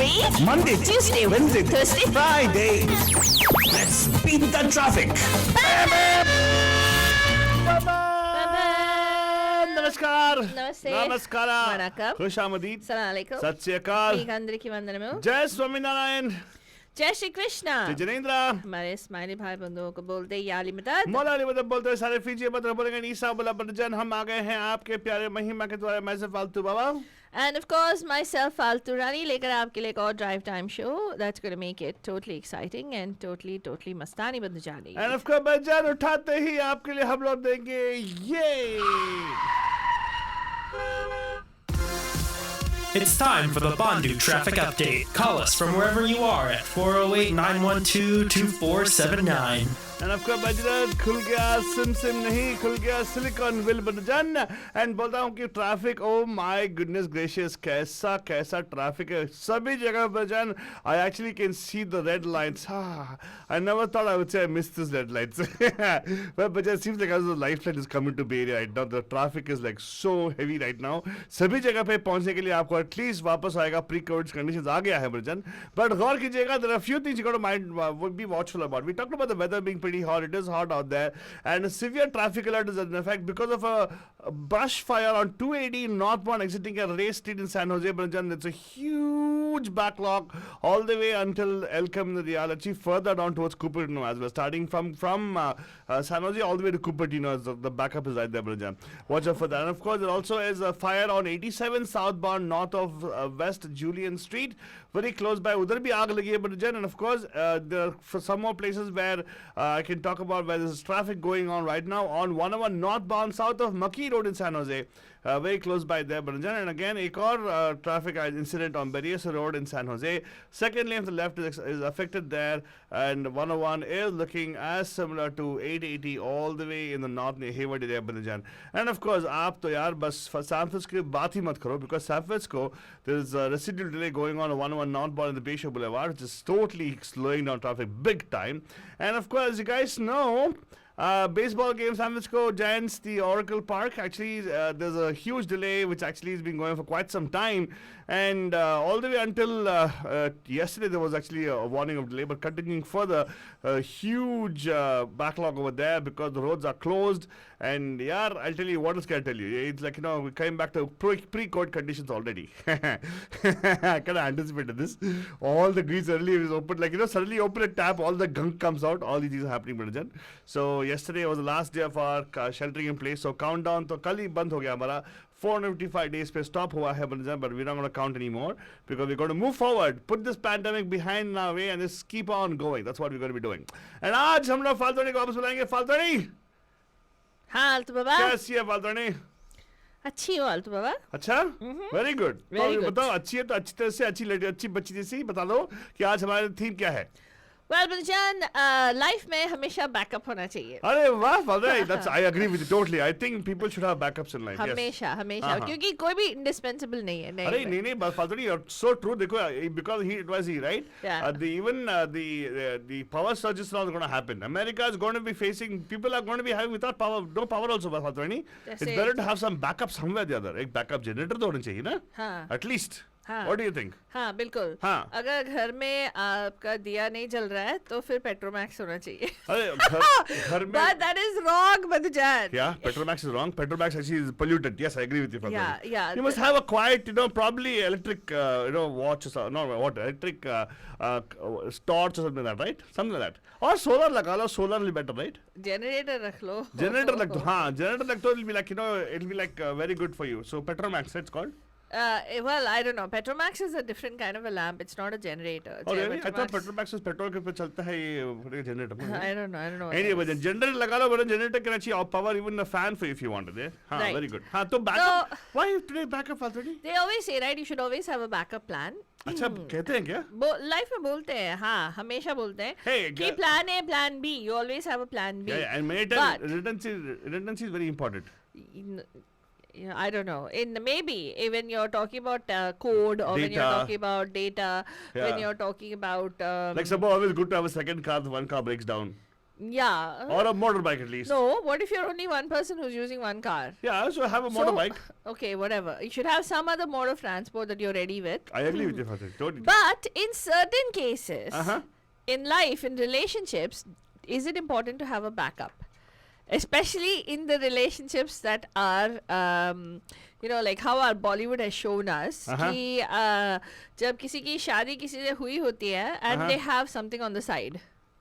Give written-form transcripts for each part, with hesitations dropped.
Saturday, Monday, Tuesday, Wednesday, Thursday, Friday. Let's beat the traffic. नमस्कार नमस्ते नमस्कार वणक्कम खुश आमदीद अस्सलाम वालेकुम सत श्री अकाल మీకు అందరికీ వందనము जय स्वामीनारायण जय श्री कृष्ण जय जिनेंद्र हमारे स्माइली भाई बंधुओं को बोलते हैं याली मदद मौला अली मदद बोलते हैं सारे फीजिए बदर बोलेंगे ईसा बुला बदजन हम आ गए हैं आपके प्यारे महिमा के द्वारा मैं से फालतू बाबा and of course myself फालतू रानी लेकर आपके लिए एक और drive time show that's gonna make it totally exciting and totally मस्तानी बन जानी एंड ऑफ कोर्स बदजन उठाते ही आपके लिए हम लोग देंगे ये It's time for the Bandu Traffic Update. Call us from wherever you are at 408-912-2479. And आपका बजरत खुल गया सिम नहीं खुल गया सिलिकॉन विल बदजन एंड बोलता हूँ कि traffic oh my goodness gracious कैसा ट्रैफिक है सभी जगह बदजन I actually can see the red lights I never thought I would say I miss this red lights but बजन seems like the life light is coming to be area right now the traffic is like so heavy right now सभी जगह पे पहुंचने के लिए आपको at least वापस आएगा प्री कोविड कंडीशंस आ गया है बजन बट गौर कीजिएगा there are few things you got to mind would be watchful about we talked about the weather being pretty hot. It is hot out there, and a severe traffic alert is in effect because of a brush fire on 280 northbound exiting a race street in San Jose. Branjan, it's a huge backlog all the way until El Camino Real, actually further down towards Cupertino as well. Starting from San Jose all the way to Cupertino, the backup is right there, Branjan. Watch out for that. And of course, there also is a fire on 87 southbound north of West Julian Street, very close by. Udhar bhi aag lagi hai, Branjan. And of course, there are for some more places where I can talk about where there's traffic going on right now on 101 northbound south of Maki Road in San Jose. Very close by there, Branjan. And again, ek aur traffic incident on Berryessa Road in San Jose. Second lane to the left is affected there, and 101 is looking as similar to 880 all the way in the north near Hayward area, Branjan. And of course, aap to yaar bas San Francisco ki baat hi mat karo because San Francisco there's a residual delay going on 101 northbound in the Bayshore Boulevard, which is totally slowing down traffic big time. And of course, you guys know. Baseball game, San Francisco Giants, the Oracle Park. Actually, there's a huge delay which actually has been going for quite some time. And all the way until yesterday, there was actually a warning of delay. But continuing further, a huge backlog over there because the roads are closed. And yeah, I'll tell you, what else can I tell you? It's like, we're coming back to pre-COVID conditions already. I kind of anticipated this. All the grease early is open. Like, suddenly open a tap, all the gunk comes out. All these things are happening, Brajan. So, yesterday was the last day of our sheltering in place. So countdown to kal hi band ho gaya hamara 455 days pe stop hua hai but we're not going to count anymore because we're going to move forward, put this pandemic behind our way and just keep on going. That's what we're going to be doing. And aaj hum log Faltoni ko वापस बुलाएंगे. Faltoni, हाँ अल्तु बाबा कैसी है Faltoni? अच्छी हो अल्तु बाबा अच्छा, very good. बताओ अच्छी है तो अच्छी तरह से अच्छी बच्ची जैसी बता दो कि आज हमारा थीम क्या है. वेल बंजान लाइफ में हमेशा बैकअप होना चाहिए. अरे वाह Faltoni, that's I agree with you totally. I think people should have backups in life. हमेशा क्योंकि कोई भी इंडिस्पेंसिबल नहीं है. अरे नहीं बस Faltoni, you're so true. देखो because it was he right. Yeah. The power surge is not going to happen. America is going to be facing, people are going to be having without power, no power also. Faltoni, it's better to have some backup somewhere the other. एक backup generator तो होना चाहिए ना. हाँ. At least. हाँ. What do you think? हाँ बिल्कुल. हाँ. अगर घर में आपका दिया नहीं जल रहा है तो फिर पेट्रोमैक्स होना चाहिए. अरे घर में. But that is wrong, Badhujan. Yeah, Petromax is wrong. Petromax actually is polluted. Yes, I agree with you. Faltoni. Yeah. You must have a quiet, probably electric, watch or something. No, what? Electric torch or something like that, right? Something like that. Or solar लगा लो. Solar will be better, right? Generator रख लो. Generator लग दो. हाँ, generator लग दो. It'll be like, it'll be like very good for you. So Petromax, it's called. Well, I don't know. Petromax is a different kind of a lamp. It's not a generator. Oh, really? I thought Petromax was petrol के पे चलता है ये generator. I don't know. Anyway, but generator लगा लो, but generator can actually power even a fan for you if you wanted it. हाँ, right. Very good. हाँ, तो backup. Why today backup Faltoni? They always say, right? You should always have a backup plan. अच्छा कहते हैं क्या? Life में बोलते हैं, हाँ हमेशा बोलते हैं कि plan A, plan B. You always have a plan B. Yeah, and many times redundancy is very important. I don't know. Maybe when you're talking about code or when you're talking about data, when you're talking about like suppose always good to have a second car if one car breaks down. Yeah. or a motorbike at least. No, what if you're only one person who's using one car? Yeah, so have a So- motorbike. Okay, whatever. You should have some other mode of transport that you're ready with. I agree with you, Fateh. Totally. But in certain cases, Uh-huh. in life, in relationships, is it important to have a backup? Especially in the relationships that are, like how our Bollywood has shown us, Uh-huh. कि जब किसी की शादी किसी से हुई होती है and Uh-huh. they have something on the side,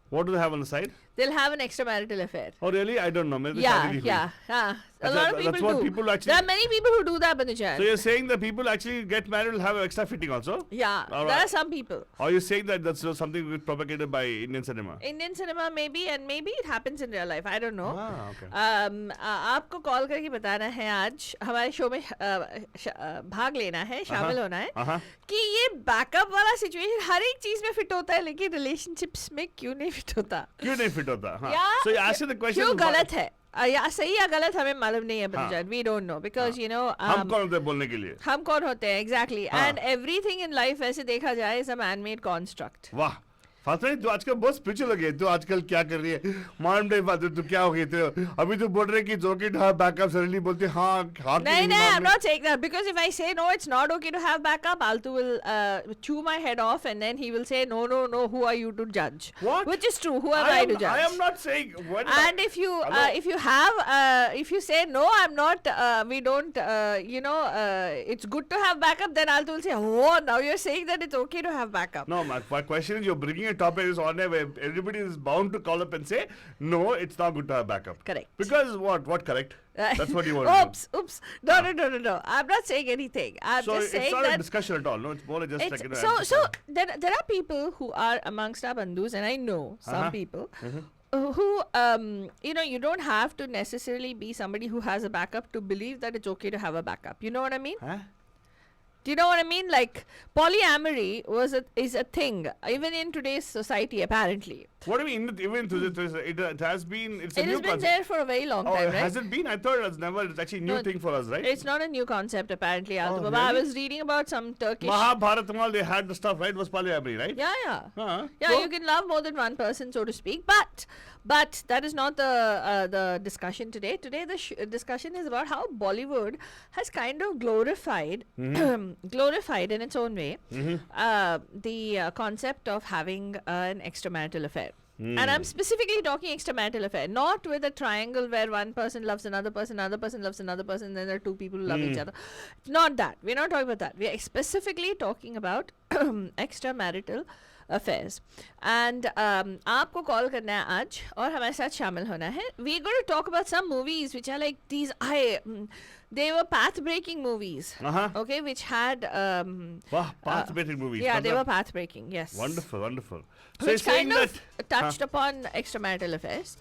What do they have on the side? they'll have an extramarital affair. Oh, really? I don't know. मेरे तो Yeah, शादी नहीं हुई. yeah, yeah. A That's lot of what- people that's what do. people actually- There are many people who do that, Banujan. So you're saying that people actually get married will have extra fitting also? Yeah, All there right. are some people. Or you're saying that that's something propagated by Indian cinema? Indian cinema maybe, and maybe it happens in real life. I don't know. Ah, okay. आपको call करके बताना है आज हमारे show में भाग लेना है, शामिल होना है Uh-huh. कि ये बैकअप वाला सिचुएशन हर एक चीज में फिट होता है लेकिन रिलेशनशिप्स में क्यों नहीं फिट होता? क्यों नहीं fit होता? हाँ. या So you're asking the question. क्यों why- गलत है? या सही या गलत हमें मालूम नहीं है हाँ. Bachchan. We don't know because you know हम कौन होते हैं बोलने के लिए? हम कौन होते हैं एग्जैक्टली हाँ. एंड एवरीथिंग इन लाइफ ऐसे देखा जाए is a man made construct. वाह फातिमा तू आजकल बहुत स्पिरिचुअल हो गई है. तू आजकल क्या कर रही है? मॉडर्न डे फातिमा तू क्या हो गई? तू अभी तू बोल रही है कि जोकिट हाँ बैकअप सडनली बोलती है, हाँ हाँ No, no, I'm not saying that because if I say no, it's not okay to have backup, Altu will chew my head off and then he will say, no, who are you to judge? What? Which is true. Who am I to judge? I am not saying what. And if you Hello? if you say no, I'm not. We don't. It's good to have backup. Then Altu will say, oh, now you're saying that it's okay to have backup. No, my question is, you're bringing a topic is on where everybody is bound to call up and say, no, it's not good to have backup. Correct. Because what correct? That's what you want to do. Oops. No. I'm not saying anything. I'm So just it's saying not a that. discussion at all. No, it's more like just It's, like, so there are people who are amongst our bandhus, and I know some Uh-huh. people who you don't have to necessarily be somebody who has a backup to believe that it's okay to have a backup. You know what I mean? Huh? Do you know what I mean? Like polyamory is a thing even in today's society apparently. What do you mean? Even to it has been. It's a It new has been concept. there for a very long Oh, time, right? has it been? I thought it's never. It's actually a new No, thing for us, right? It's not a new concept apparently, Altu Oh, Baba. I really? was reading about some Turkish. Mahabharat and all, they had the stuff, right? It was polyamory, right? Yeah. Uh-huh. Yeah, So- you can love more than one person, so to speak. But that is not the discussion today. Today the discussion is about how Bollywood has kind of glorified glorified in its own way the concept of having an extramarital affair. And I'm specifically talking extramarital affair, not with a triangle where one person loves another person loves another person, and then there are two people who love each other. Not that. We're not talking about that. We are specifically talking about extramarital affairs. And आपको call करना है आज और हमारे साथ शामिल होना है. We're going to talk about some movies which are like these. They were path-breaking movies. Uh-huh. Okay, which had Wow, path-breaking movies. yeah, they Matlab- were path-breaking. Yes. Wonderful. So Which you're saying kind of that touched upon extramarital affairs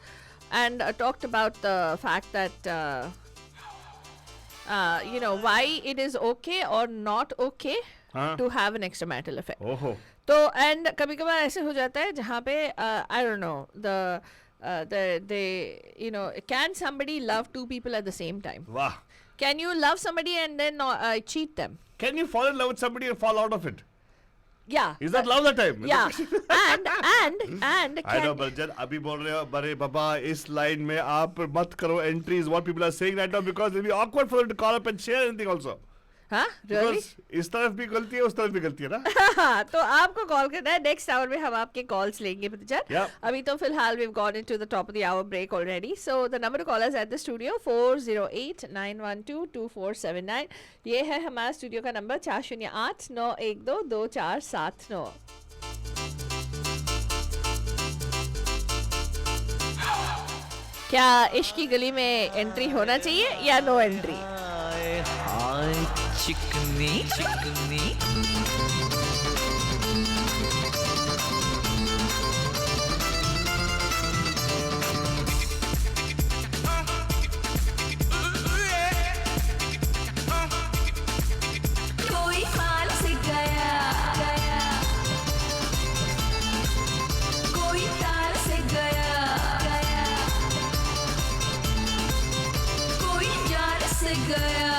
and talked about the fact that why it is okay or not okay हाँ. to have an extramarital affair. ओहो तो and कभी कभार ऐसे हो जाता है जहाँ पे I don't know can somebody love two people at the same time? वाह. Can you love somebody and then cheat them? Can you fall in love with somebody and fall out of it? Yeah. Is that love that time? Yeah. and I know, can, but जब अभी बोल रहे हो बड़े बाबा इस line में आप मत करो entries. What people are saying right now because it'll be awkward for them to call up and share anything also. हाँ really? Because इस तरफ भी गलती है उस तरफ भी गलती है ना. तो आपको कॉल करना है नेक्स्ट आवर में हम आपके कॉल्स लेंगे पतिचर. Yep. अभी तो फिलहाल we've gone into the top of the hour break already. So the number to call us at the studio 408-912-2479. ये है हमारा स्टूडियो का नंबर 4089122479. क्या इश्क की गली में एंट्री होना चाहिए या नो एंट्री? हाय चिकनी कोई हाल से गया कोई तार से गया कोई जार से गया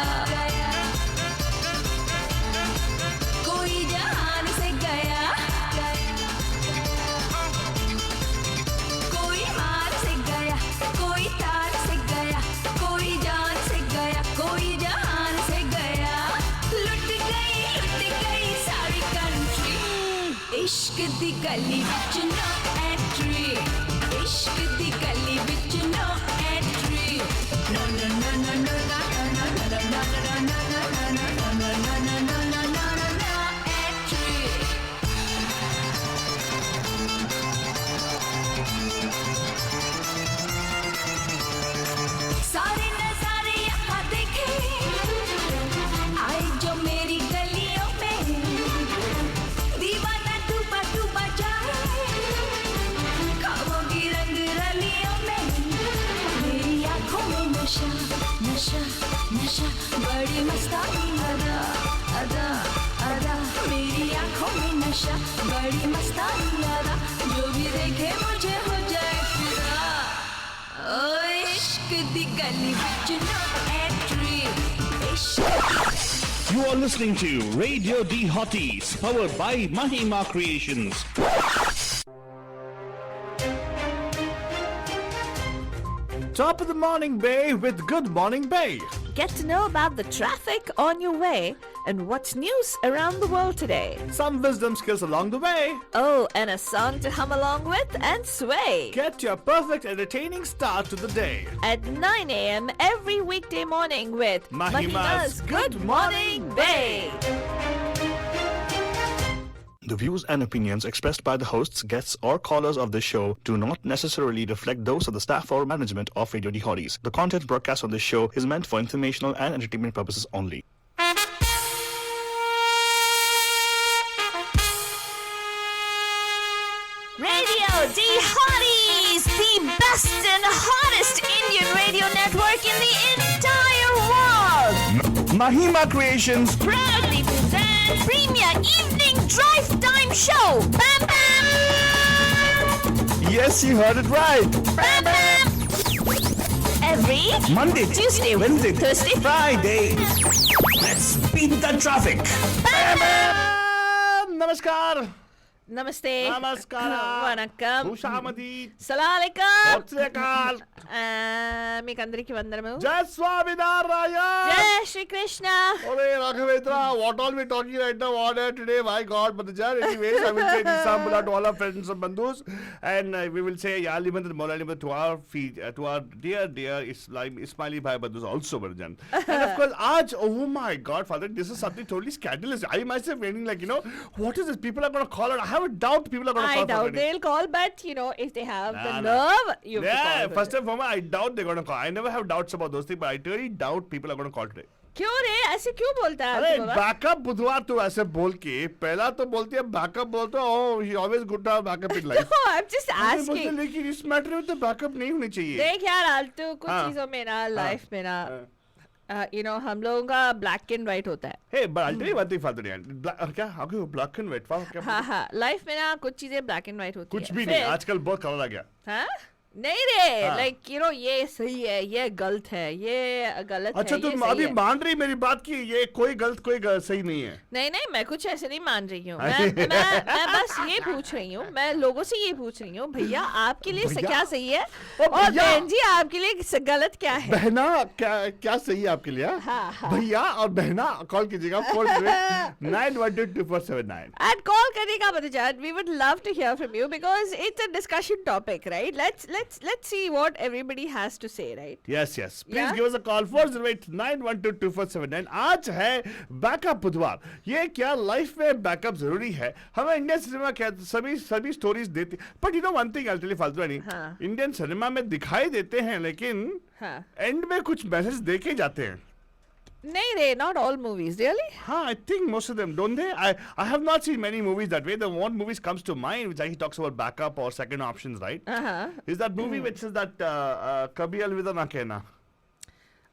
कोई इश्क दी गली विच नो एंट्री इश्क दी गली विच no entry no no no no no no no no सारे नजारे यहाँ देखे आए जो मेरी गलियों में दीवाना डूबा डूबा जाए ख्वाबों की रंग रलियों में मेरी आंखों में नशा नशा नशा बड़ी मस्तानी अदा अदा अदा मेरी आंखों में नशा बड़ी मस्तानी अदा जो भी देखे मुझे हो जाए फिदा ओ इश्क दी गली विच नो एंट्री इश्क You are listening to Radio D Hotties, powered by Mahima Creations. Top of the morning, Bay, with Good Morning Bay. Get to know about the traffic on your way and what's news around the world today. Some wisdom skills along the way. Oh, and a song to hum along with and sway. Get your perfect entertaining start to the day. At 9 a.m. every weekday morning with Mahima's Good Morning Bay. The views and opinions expressed by the hosts, guests, or callers of this show do not necessarily reflect those of the staff or management of Radio D Hotties. The content broadcast on this show is meant for informational and entertainment purposes only. Radio D Hotties, the best and hottest Indian radio network in the entire world. Mahima Creations. Proudly presents Premier Evening Drive Time Show. Bam Bam! Yes, you heard it right. Bam Bam! Every Monday, Tuesday, Wednesday, Thursday, Friday. Let's beat the traffic. Bam Bam! Namaskar. Namaste. Namaskara. Vanakkam. Khushamadi. Assalamualaikum. Sat మీకు అందరికి వందనము. Jai Swaminarayan. జై Shri Krishna. Ore Raghavendra, what all we talking right now on air today? My God, Badajan. Anyways, I will say Nisambula to all our friends and bandhus, and we will say Yaliman and Molaliman to our feet, to our dear Ismaili Bhai bandhus also, Badajan. And of course, Aaj, oh my God, Father, this is something totally scandalous. I myself feeling like, what is this? People are going to call it. I have a doubt people are going to call I it. doubt they'll call, but if they have the Nah. nerve, you have to Yeah, call. first and foremost, I doubt they're going to call. I never have doubts about those things, but I really doubt people are going to call today. क्यों रे ऐसे क्यों बोलता है अरे तू बाबा? Backup बुधवार तो ऐसे बोल के पहला तो बोलती है बैकअप बोलते हो ही always good to have backup in life No, I'm just asking. लेकिन इस मैटर में तो बैकअप नहीं होनी चाहिए देख यार आलतू कुछ हाँ। चीजों में ना लाइफ में ना हम लोगों का ब्लैक एंड व्हाइट होता है. Hey but I tell you one thing father यार क्या how can black and white क्या हाँ हाँ लाइफ में ना कुछ चीजें ब्लैक एंड व्हाइट होती है. कुछ भी नहीं आजकल बहुत कलर आ गया हाँ नहीं रे हाँ। लाइक ये सही है ये गलत है ये गलत अच्छा है तुम ये सही अभी है. मान रही मेरी बात की ये कोई गलत कोई सही नहीं है नहीं मैं कुछ ऐसे नहीं मान रही हूँ. मैं बस ये पूछ रही हूँ. मैं लोगों से ये पूछ रही हूँ भैया आपके लिए भैया? क्या सही है ओ और भैया! बहन जी आपके लिए गलत क्या है. बहना क्या सही है आपके लिए हाँ. भैया और बहना कॉल कीजिएगा 4982479 And call करने का Badajan, we would love to hear from you because it's a discussion topic, right? Let's see what everybody has to say, right? Yes. Please Yeah? give us a call 408-912-2479. आज है backup बुधवार. ये क्या life में backup जरूरी है? हमें Indian cinema क्या सभी स्टोरीज देती. But you know one thing I tell you फालतू नहीं. हाँ. इंडियन सिनेमा में दिखाई देते हैं लेकिन हाँ. एंड में कुछ मैसेज देके जाते हैं. नहीं रे, not all movies, really? हाँ, I think most of them don't they? I have not seen many movies that way. The one movies comes to mind which he talks about backup or second options, right? Uh-huh. Is that movie which is that Kabhi Alvida Na Kehna?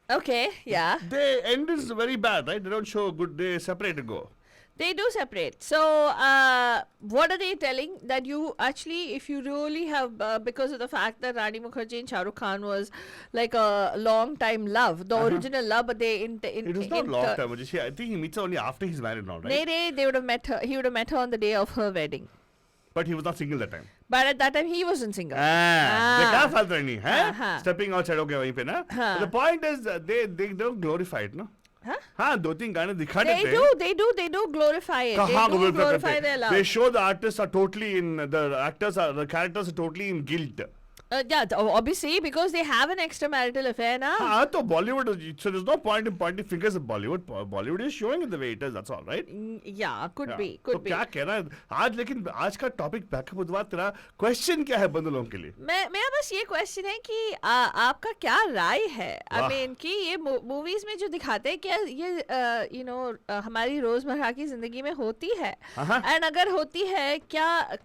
Okay, yeah. The end is very bad, right? They don't show good. They separate and go. They do separate. So, what are they telling? That you actually, if you really have, because of the fact that Rani Mukherjee and Shah Rukh Khan was like a long time love, the original love, but they It was not long time. I think he meets her only after he's married now, right? they would have met her. He would have met her on the day of her wedding. But he was not single that time. But at that time, he wasn't single. they can't falter any, हाँ. Stepping outside, okay, वहीं पे ना. हाँ. The point is, they don't glorify it, no? हाँ 2-3 गाने दिखा देते They do glorify it. कहाँ They do glorify करते their हैं? love. They show the characters are totally in guilt. Yeah, obviously because they have an extramarital affair now. हाँ तो Bollywood, so there's no point in pointing fingers at Bollywood. Bollywood is showing it the way it is, that's all, right? Yeah, could Yeah. be, तो could be. क्या कहना है आज, लेकिन आज का टॉपिक बैकअप बुधवार तेरा क्वेश्चन क्या है बंदे लोगों के लिए? मेरा बस ये क्वेश्चन है कि आपका क्या राय है? I वाह। mean कि ये मूवीज में जो दिखाते हैं क्या ये हमारी रोजमर्रा की जिंदगी में होती है? हाँ। एंड अगर होती है क्या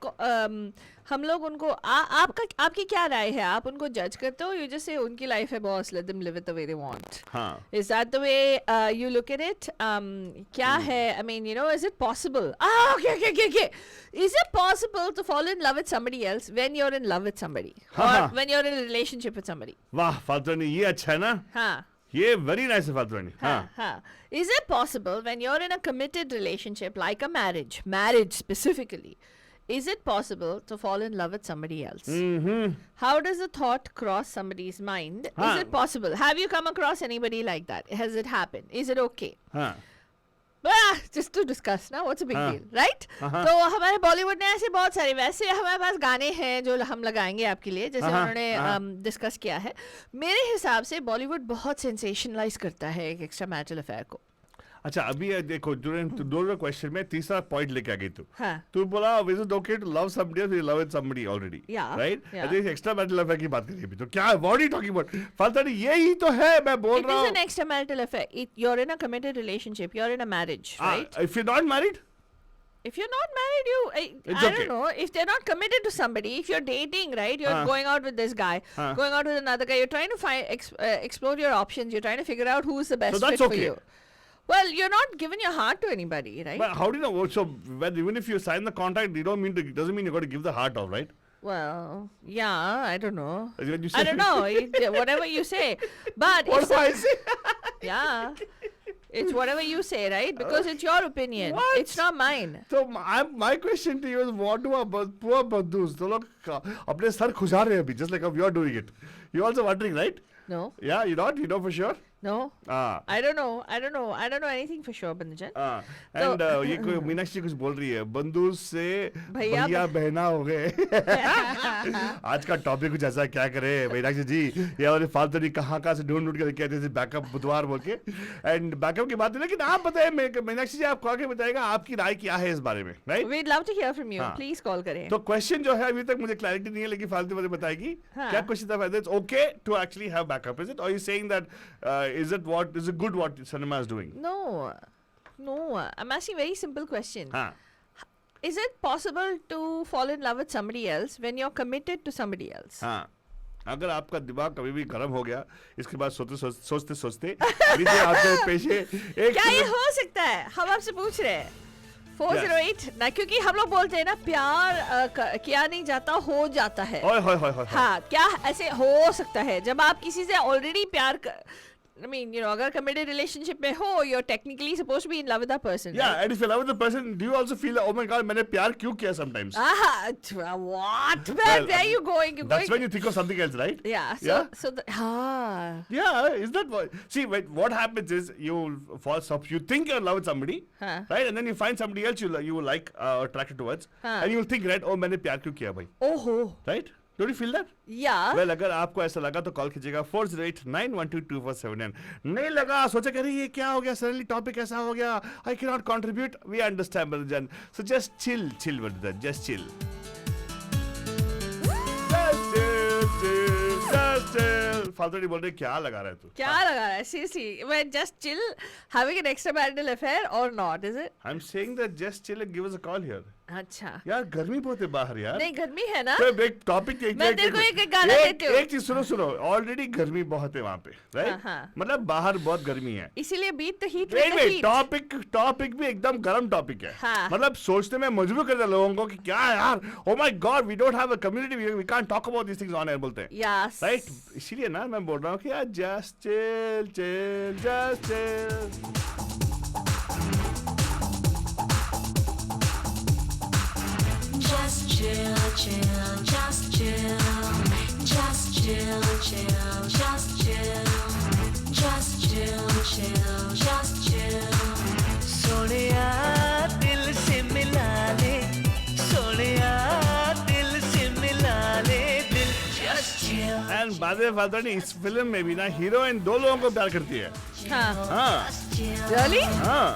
हम लोग उनको आपकी क्या राय है? आप उनको जज करते हो? यू जस्ट से उनकी लाइफ है boss, let them live it the way they want. हाँ. Is that the way you look at it? क्या है? I mean, is it possible? Okay. Is it possible to fall in love with somebody else when you're in love with somebody? हाँ. Or when you're in a relationship with somebody? वाह फाल्तू ये अच्छा है ना? हाँ. ये very nice है फाल्तू हाँ. Is it possible when you're in a committed relationship like a marriage specifically, is it possible to fall in love with somebody else? Mm-hmm. How does the thought cross somebody's mind? हाँ. Is it possible? Have you come across anybody like that? Has it happened? Is it okay? हाँ. Just to discuss ना, what's a big हाँ. deal, right? हाँ. तो हमारे बॉलीवुड ने ऐसे बहुत सारे, वैसे हमारे पास गाने हैं जो हम लगाएंगे आपके लिए, जैसे हाँ. उन्होंने डिस्कस किया है. मेरे हिसाब से बॉलीवुड बहुत सेंसेशनलाइज करता है एक एक्स्ट्रा मैरिटल अफेयर को. अच्छा अभी ये देखो दोनों क्वेश्चन में तीसरा पॉइंट लेके आ गई तू. हाँ. तू बोला is it okay to love somebody else, you love with somebody already, Yeah, right? yeah. अरे एक्स्ट्रा मैरिटल अफेयर की बात करिए अभी तो क्या what are you talking about? फाल्तू यही तो है मैं बोल It रहा is हूँ. an extramarital affair. You're in a committed relationship. You're in a marriage, right? If you're not married, If you're not married, I It's okay. don't know. If they're not committed to somebody, if you're dating, right? You're going out with this guy, going out with another guy. You're trying to explore your options. You're trying to figure out who's the best So that's fit for okay. you. Well, you're not giving your heart to anybody, right? but how do you know? So even if you sign the contract, you don't mean to, doesn't mean you got to give the heart off, right? Well, yeah, I don't know. When you I say- don't know. Whatever you say. But What if do I say? yeah, it's whatever you say, right? Because it's your opinion. What? It's not mine. So my question to you is, what do our poor bandhus, तो लोग अपने sir खुजा रहे हैं अभी, just like how you're doing it. You're also wondering, right? No, Yeah, you not? You know for sure? no. Ah. I don't know. I don't know anything for sure, Bandajan. And ये कोई मीनाक्षी कुछ बोल रही है, बंधु से भैया भैया बहना हो गए. आज का टॉपिक कुछ ऐसा, क्या करे मीनाक्षी जी, ये वाले फालतू नहीं कहाँ से ढूंढ के कहते थे बैकअप बुधवार बोल के. एंड बैकअप की बात है, लेकिन आप बताएं मीनाक्षी जी, आपको आगे बताएगा आपकी राय क्या है इस बारे में, right? We'd love to hear from you. हाँ. Please call करें. तो क्वेश्चन जो है अभी तक मुझे क्लैरिटी नहीं है, लेकिन फालतू मुझे बताएगी. हाँ. क्या क्वेश्चन था? It's okay to actually have backup, is it? और you saying that is it good what cinema is doing? No. I'm asking a very simple question. हाँ. Is it possible to fall in love with somebody else when you're committed to somebody else? हाँ. अगर आपका दिमाग कभी भी गर्म हो गया, इसके बाद सोचते लीजिए आपके पेशे एक क्या ये हो सकता है? हम आपसे पूछ रहे हैं. 408 ना, क्योंकि हम लोग बोलते हैं ना, प्यार किया नहीं जाता, हो जाता है. ओए होए होए होए. हाँ, क्या ऐसे हो सकता है जब आप किसी से ऑलरेडी I mean, अगर committed relationship में हो, you're technically supposed to be in love with that person. Yeah, right? and if you love the person, do you also feel like, oh my god, मैंने प्यार क्यों किया sometimes? What? Where Well, are you going? You're That's going. when you think of something else, right? Yeah. Yeah? Yeah, is that what? See, what happens is you think you're in love with somebody, Huh. right? And then you find somebody else you will like, attracted towards, Huh. and you'll think, right? Oh, मैंने प्यार क्यों किया भाई? Oh. Right? Don't you feel that? Yeah. Well, अगर आपको ऐसा लगा तो कॉल कीजिएगा 408-912-2479. नहीं लगा, सोचा कह रही ये क्या हो गया, सडनली टॉपिक ऐसा हो गया, I cannot contribute. We understand, Balajan. So just chill, Balajan. Just chill. Just chill. फालतू नहीं बोल रही, क्या लगा रहा है तू? क्या लगा रहा है? Seriously, when just chill, having an extramarital affair or not, is it? I'm saying that just chill and give us a call here. अच्छा. यार गर्मी बहुत है बाहर यार. नहीं, गर्मी है ना? तो एक टॉपिक मैं तेरे को एक गाना देती हूँ. एक चीज सुनो. ऑलरेडी गर्मी बहुत है वहाँ पे, राइट? हाँ. मतलब बाहर बहुत गर्मी है. इसीलिए beat the heat Wait, with the heat. Topic भी एकदम गरम टॉपिक है. हाँ. मतलब सोचने में मजबूर कर दिया लोगों को कि क्या यार, oh my god, we don't have a community, we can't talk about these things on air बोलते हैं. Yes. राइट? इसीलिए ना मैं बोल रहा हूँ कि यार just chill. Just chill, just chill. Just chill, just chill. Just chill, just बाद में फालतू इस फिल्म में भी ना हीरोइन 2 लोगों को प्यार करती है. हाँ. हाँ. Really? हाँ.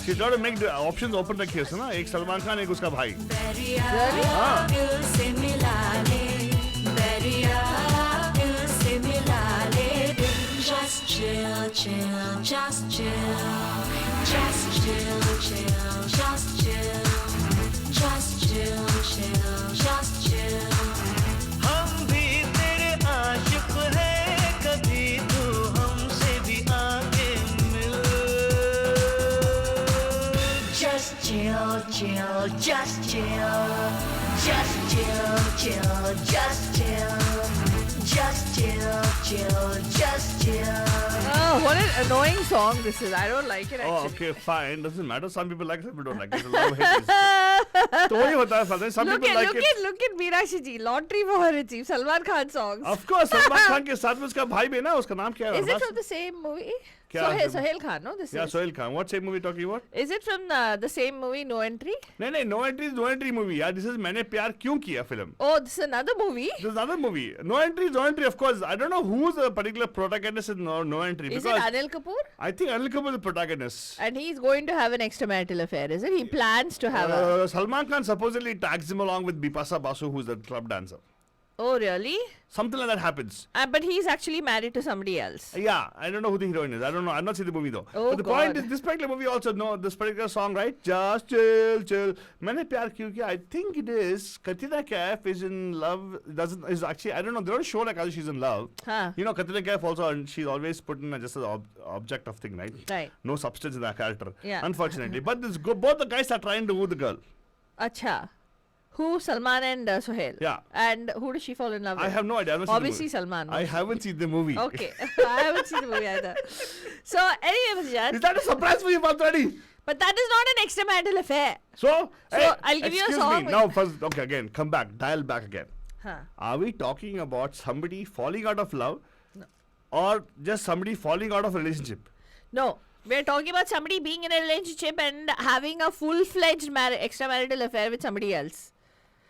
She tried to make the options open रखी है उसने ना. एक सलमान खान एक उसका भाई. Really? हाँ. दिल से मिला ले दरिया दिल से मिला ले just chill chill just chill just chill chill just chill just chill chill just chill हम भी तेरे आशिक हैं कभी तू हमसे भी आके मिल just chill chill just chill just chill chill just chill just chill chill just chill Oh, what an annoying song this is. I don't like it Oh, actually. okay, fine. Doesn't matter. Some people like it, some people don't like it. There's a lot of haters. तो वही होता है फालतू. Some people like it. Look at Meenakshi ji. Lottery for her achieve. Salman Khan songs. Of course, Salman Khan के साथ में उसका भाई भी है ना. उसका नाम क्या है? Is it from the same movie? क्या? Sohail Khan, no? This Yeah, is. Sohail Khan. What same movie talking about? Is it from the same movie, No Entry? नहीं, No Entry is No Entry movie. यार, this is मैंने प्यार क्यों किया film. Oh, this is another movie. This is another movie. No Entry is No Entry, of course. I don't know who's the particular protagonist in No Entry. Is it because Anil Kapoor? I think Anil Kapoor is the protagonist. And he's going to have an extramarital affair, is it? He plans to have a. Salman Khan supposedly tags him along with Bipasa Basu, who's the club dancer. Oh, really? Something like that happens. But he's actually married to somebody else. Yeah, I don't know who the heroine is. I don't know. I've not seen the movie though. Oh, but the point God. is, this particular movie also, no, this particular song, right? Just chill, chill. मैंने प्यार क्यों किया? I think it is. Katrina Kaif is in love. Is actually, I don't know. They don't show like how she's in love. Huh. You know, Katrina Kaif also, and she's always put in just an object of thing, right? Right. No substance in that character. Yeah. Unfortunately, but both the guys are trying to woo the girl. Acha. Who? Salman and Sohail. Yeah. And who does she fall in love with? I have no idea. I've not seen Obviously the movie. Salman. I haven't seen the movie. Okay. I haven't seen the movie either. So, anyway, Vijay, Is that a surprise for you, Patrani? but that is not an extramarital affair. So I'll give you a excuse song me. with- Now, first, okay, again, come back, dial back again. Huh. Are we talking about somebody falling out of love, or just somebody falling out of a relationship? No. We're talking about somebody being in a relationship and having a full-fledged extramarital affair with somebody else.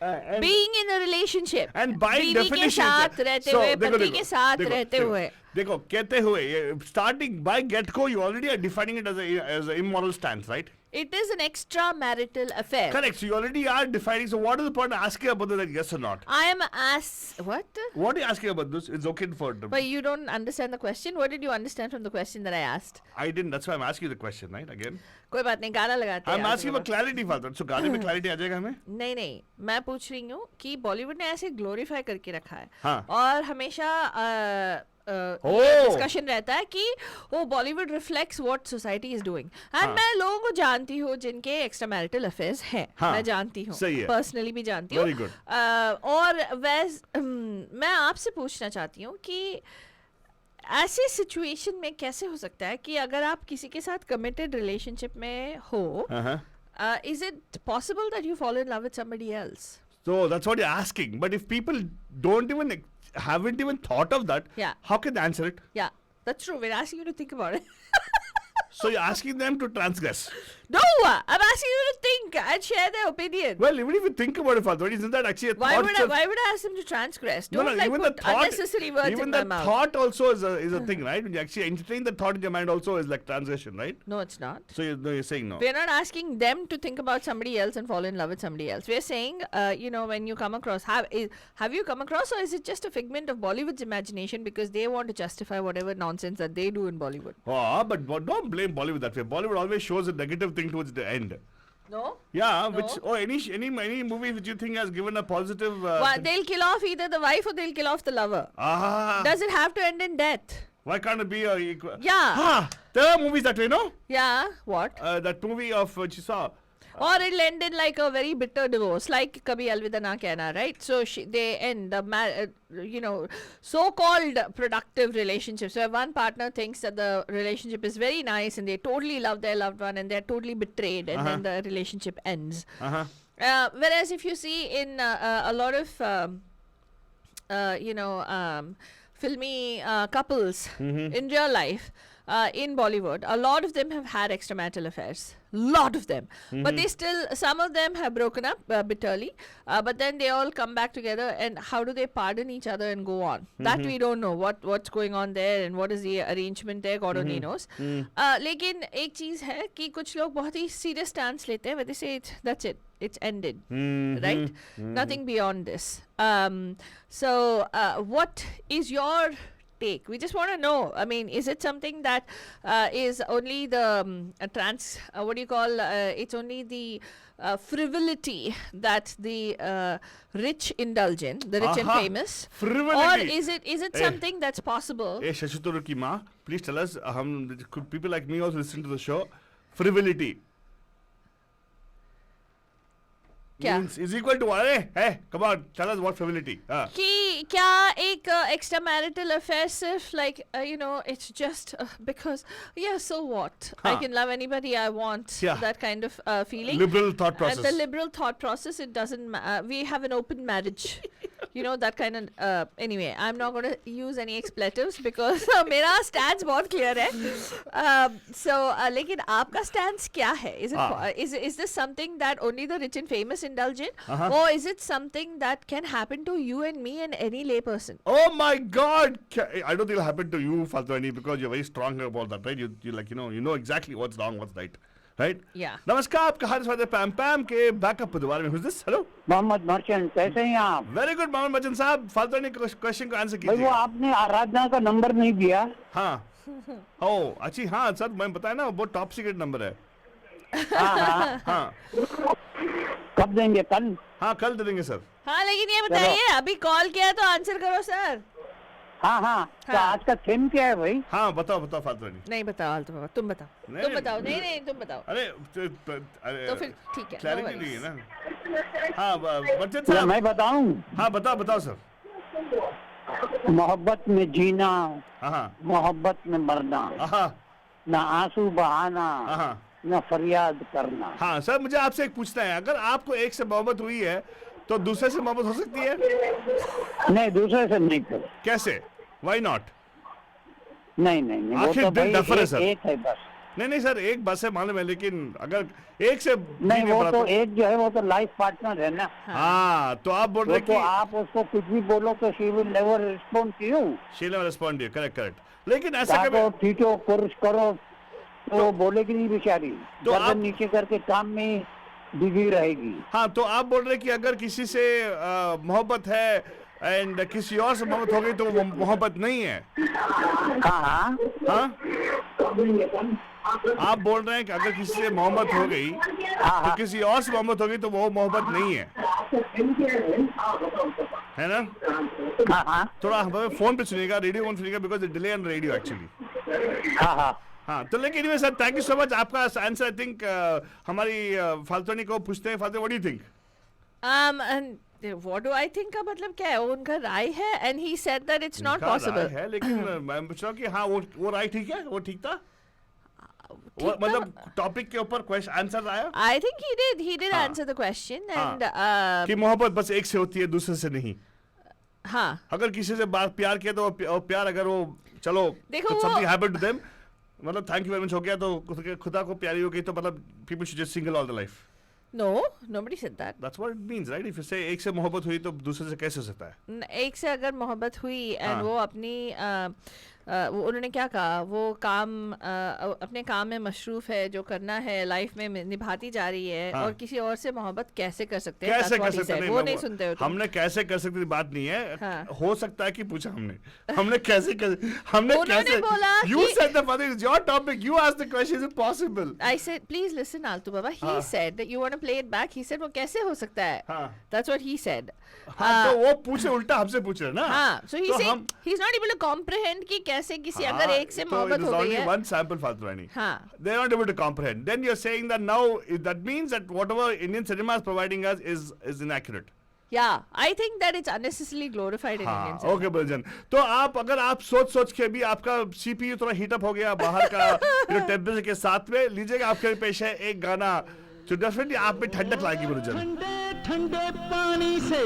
And Being in a relationship. and by बीवी के definition, साथ रहते हुए, पति के साथ देखो, रहते देखो, हुए. देखो, कहते हुए, starting by get-go, you already are defining it as an immoral stance, right? It is an extramarital affair. Correct. So you already are defining. So what is the point of asking about that? Yes or not? I am what? What are you asking about this? It's okay for. But you don't understand the question. What did you understand from the question that I asked? I didn't. That's why I'm asking you the question, right? Again. कोई बात नहीं, गाना लगाते हैं. I'm asking for clarity, Father. So गाने में clarity आ जाएगा हमें? नहीं नहीं, मैं पूछ रही हूँ कि बॉलीवुड ने ऐसे ग्लोरीफाई करके रखा है. हाँ. और हमेशा Oh. डिस्कशन रहता है कि वो Bollywood reflects what society is doing. And मैं लोगों को जानती हूँ जिनके एक्स्ट्रा मैरिटल अफेयर्स हैं. हाँ. मैं जानती हूँ, सही है. पर्सनली भी जानती हूँ. Very good. और मैं आपसे पूछना चाहती हूँ कि ऐसी सिचुएशन में कैसे हो सकता है कि अगर आप किसी के साथ कमिटेड रिलेशनशिप में हो, is it possible that you follow in love with somebody else? So that's what you're asking. But if people haven't even thought of that, Yeah. how can they answer it? Yeah, that's true. We're asking you to think about it. So you're asking them to transgress. No, I'm asking you to think and share their opinion. Well, even if you think about it, Father, isn't that actually a Why thought? would I ask them to transgress? No, Don't like even the put thought, unnecessary words even in the my mouth. thought also is a thing, right? When you actually entertain the thought in your mind, also is like transgression, right? No, it's not. So you're saying no. We're not asking them to think about somebody else and fall in love with somebody else. We're saying, when you come across, have you come across, or is it just a figment of Bollywood's imagination because they want to justify whatever nonsense that they do in Bollywood? Oh, but don't blame Bollywood that way. Bollywood always shows a negative thing towards the end. No? Yeah, No. any movie which you think has given a positive. They'll kill off either the wife or they'll kill off the lover. Does it have to end in death? Why can't it be a equal? Yeah. There are movies that way, no? Yeah. What? That movie of which you saw. Or it'll end in like a very bitter divorce, like Kabhi Alvida Na Kehna, right? So they end the so-called productive relationships where one partner thinks that the relationship is very nice and they totally love their loved one and they're totally betrayed, and then the relationship ends. Whereas if you see in a lot of filmy couples in real life, in Bollywood, a lot of them have had extramarital affairs. Lot of them, but they still, some of them have broken up bitterly, but then they all come back together. And how do they pardon each other and go on? That we don't know what's going on there and what is the arrangement there. God only knows. लेकिन एक चीज है कि कुछ लोग बहुत ही serious stance लेते हैं, but they say that's it. It's ended, right? Nothing beyond this. So, what is your take? We just want to know. I mean, is it something that is only the what do you call? It's only the frivolity that the rich indulge in, the rich and famous, Frivolity. or is it something that's possible? Hey, Shashi Tharoor ki ma, please tell us. Could people like me also listen to the show? Frivolity क्या? means is equal to what? Hey, come on, tell us what frivolity. कि क्या एक extramarital affair सिर्फ like it's just because so what? I हाँ. can love anybody I want. Yeah. That kind of feeling. Liberal thought And process. the liberal thought process, it doesn't we have an open marriage. That kind of anyway, I'm not going to use any expletives because मेरा stance बहुत clear है. So लेकिन आपका stance क्या है? Is this something that only the rich and famous indulge in, or is it something that can happen to you and me and any lay person? Oh my God! I don't think it'll happen to you, Faltwani, because you're very strong about that, right? You like you know exactly what's wrong, what's right, right? Yeah. नमस्कार, आपका हाथ स्वागत है पैम पैम के backup परिवार में. Who's this? Hello. Mohammad merchant, कैसे हैं आप? Very good, मोहम्मद बच्चन साहब. फाल्तवानी क्वेश्चन को आंसर भाई वो कीजिए. आपने आराधना का नंबर नहीं दिया. हाँ. Oh, अच्छी हाँ सर, मैं बताया ना वो टॉप सीक्रेट नंबर है. हाँ. कब देंगे? कल? हाँ कल दे देंगे सर. हाँ, लेकिन ये बताइए, अभी कॉल किया तो आंसर करो सर. हाँ. तो आज का थीम क्या है भाई? हाँ बताओ फाल्तवानी. नहीं बताओ, तुम बताओ. तुम बताओ. नहीं तुम बताओ. अरे तो फिर ठीक है. क्लैरिटी नहीं है ना. हाँ बच्चन क्या साहब. मैं बताऊं? हाँ बताओ सर. मोहब्बत में जीना, हाँ मोहब्बत में मरना, हाँ न आंसू बहाना, हाँ. न फरियाद करना. हाँ सर, मुझे आपसे एक पूछना है, अगर आपको एक से मोहब्बत हुई है तो दूसरे से मोहब्बत हो सकती है? नहीं, दूसरे से नहीं कर. कैसे? Why not? नहीं वो आखिर तो दिल भाई डफर है सर. एक है बस. नहीं सर, एक बस है मालूम है, लेकिन अगर एक से नहीं, जीने वो पड़ा तो एक जो है वो तो लाइफ पार्टनर है ना. हाँ तो आप बोल वो रहे तो कि आप उसको कुछ भी बोलो तो she will never respond to you. She never respond to you. Correct. लेकिन ऐसा ताको कभी पीटो पुरुष करो तो वो बोलेगी नहीं बेचारी. तो गर्दन आप- नीचे करके काम में बिजी रहेगी. हाँ तो आप बोल रहे कि अगर किसी से मोहब्बत है एंड किसी और से मोहब्बत हो गई तो वो मोहब्बत नहीं है. हाँ. हाँ आप बोल रहे हैं कि अगर किसी से मोहब्बत हो गई तो किसी और से मोहब्बत हो गई तो वो मोहब्बत नहीं है, है ना? हाँ. थोड़ा हमें फोन पे सुनिएगा, रेडियो फोन सुनिएगा, because delay on radio actually. हाँ तो लेकिन anyway, sir thank you so much. आपका आंसर आई थिंक हमारी फाल्तवानी को पूछते हैं. फाल्तवानी, what do you think? and what do I think का मतलब क्या है? उनका राय है, and he said that it's not possible. है, लेकिन मैं पूछ रहा हूँ कि हाँ वो राय ठीक है, वो ठीक था. वो ठीक था? मतलब टॉपिक के ऊपर क्वेश्चन आंसर आया I think he did हाँ. answer the question, and कि मोहब्बत बस एक से होती है, दूसरे से नहीं. हाँ. अगर किसी से बात प्यार किया तो वो प्यार अगर वो चलो देखो वो- समथिंग हैपेंड टू देम, मतलब थैंक यू वेरी मच हो गया तो खुदा को प्यारी हो गई तो मतलब people should just single all the life. No, nobody said that. That's what it means, right? If you से एक से मोहब्बत हुई तो दूसरे से कैसे हो सकता है? एक से अगर मोहब्बत हुई हाँ. एंड वो अपनी वो उन्होंने क्या कहा, वो काम अपने काम में मशरूफ है, जो करना है लाइफ में निभाती जा रही है, हाँ. और किसी और से मोहब्बत कैसे कर सकते हैं? कैसे That's कर what he सकते said. नहीं, वो मैं नहीं सुनते हो तुम. हमने कैसे कर सकते की बात नहीं है. हाँ. हो सकता है कि पूछा हमने कैसे हमने उन्होंने कैसे बोला यू कि- said the father is your topic, you asked the question, is it possible? I said, please listen, Altu Baba. He हाँ. said that you want to play it back. He said वो कैसे हो सकता है? हाँ. That's what he said. हाँ तो वो पूछे उल्टा हमसे पूछ रहे हैं ना. हाँ. So he's तो saying हम- he's not able to comprehend कि कैसे किसी हाँ, अगर एक से तो मोहब्बत it is हो गई only है. one sample, Faltwani. हाँ. They're not able to comprehend. Then you're saying that now that means that whatever Indian cinema is providing us is inaccurate. Yeah, I think that it's unnecessarily glorified in Indian हाँ, cinema. Okay बलजन. तो आप अगर आप सोच के भी आपका CPU थोड़ा हीट अप हो गया बाहर का टेम्परेचर के साथ में, लीजिएगा आपके पेश है एक गाना जो डेफिनेटली आप में ठंडक लाएगी बलजन. ठंडे पानी से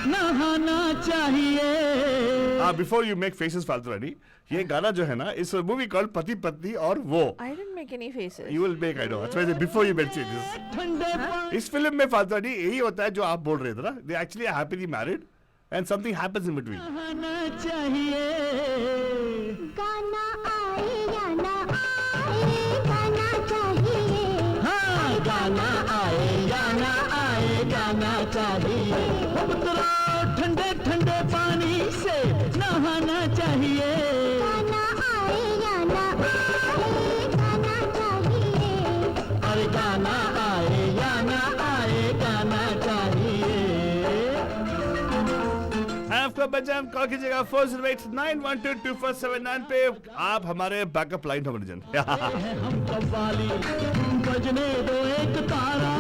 नहाना चाहिए। बिफोर यू मेक फेसेस फालतू रानी, ये गाना जो है ना, इस मूवी कॉल्ड पति पत्नी और वो, I didn't make any faces. You will make, I know, अच्छा बिफोर यू मेक चेंजेस। ठंडे इस फिल्म में फालतू रानी यही होता है जो आप बोल रहे थे ना, they actually happily married and something happens in between. नहाना चाहिए। गाना आए या ना आए, गाना चाहिए। हाँ, गाना आए या ना आए, गाना चाहिए। अब तो ठंडे ठंडे पानी से नहाना चाहिए। गाना आए या ना आए, गाना चाहिए। अरे गाना आए या ना आए, गाना चाहिए। आपका बजान कॉल कीजिएगा 408-912-2479 पे। आप हमारे बैकअप लाइन हो जन। हम कव्वाली, बजने दो एक तारा,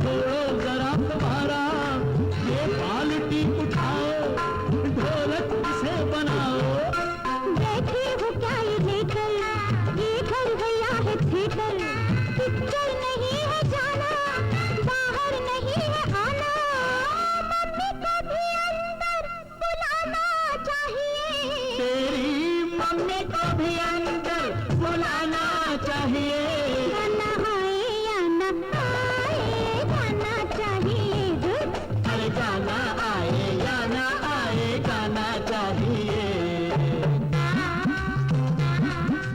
छोड़ो जरा तुम्हारा, ये बाल्टी उठाओ, ढोलक से बनाओ। बैठे हो क्या ये लेकर, ये घर गया है थिएटर। पिक्चर नहीं है जाना, बाहर नहीं है आना। मम्मी को भी अंदर बुलाना चाहिए। तेरी मम्मी को भी अंदर बुलाना चाहिए। गाना आए या ना आए, गाना चाहिए। अरे गाना आए या ना आए, गाना चाहिए।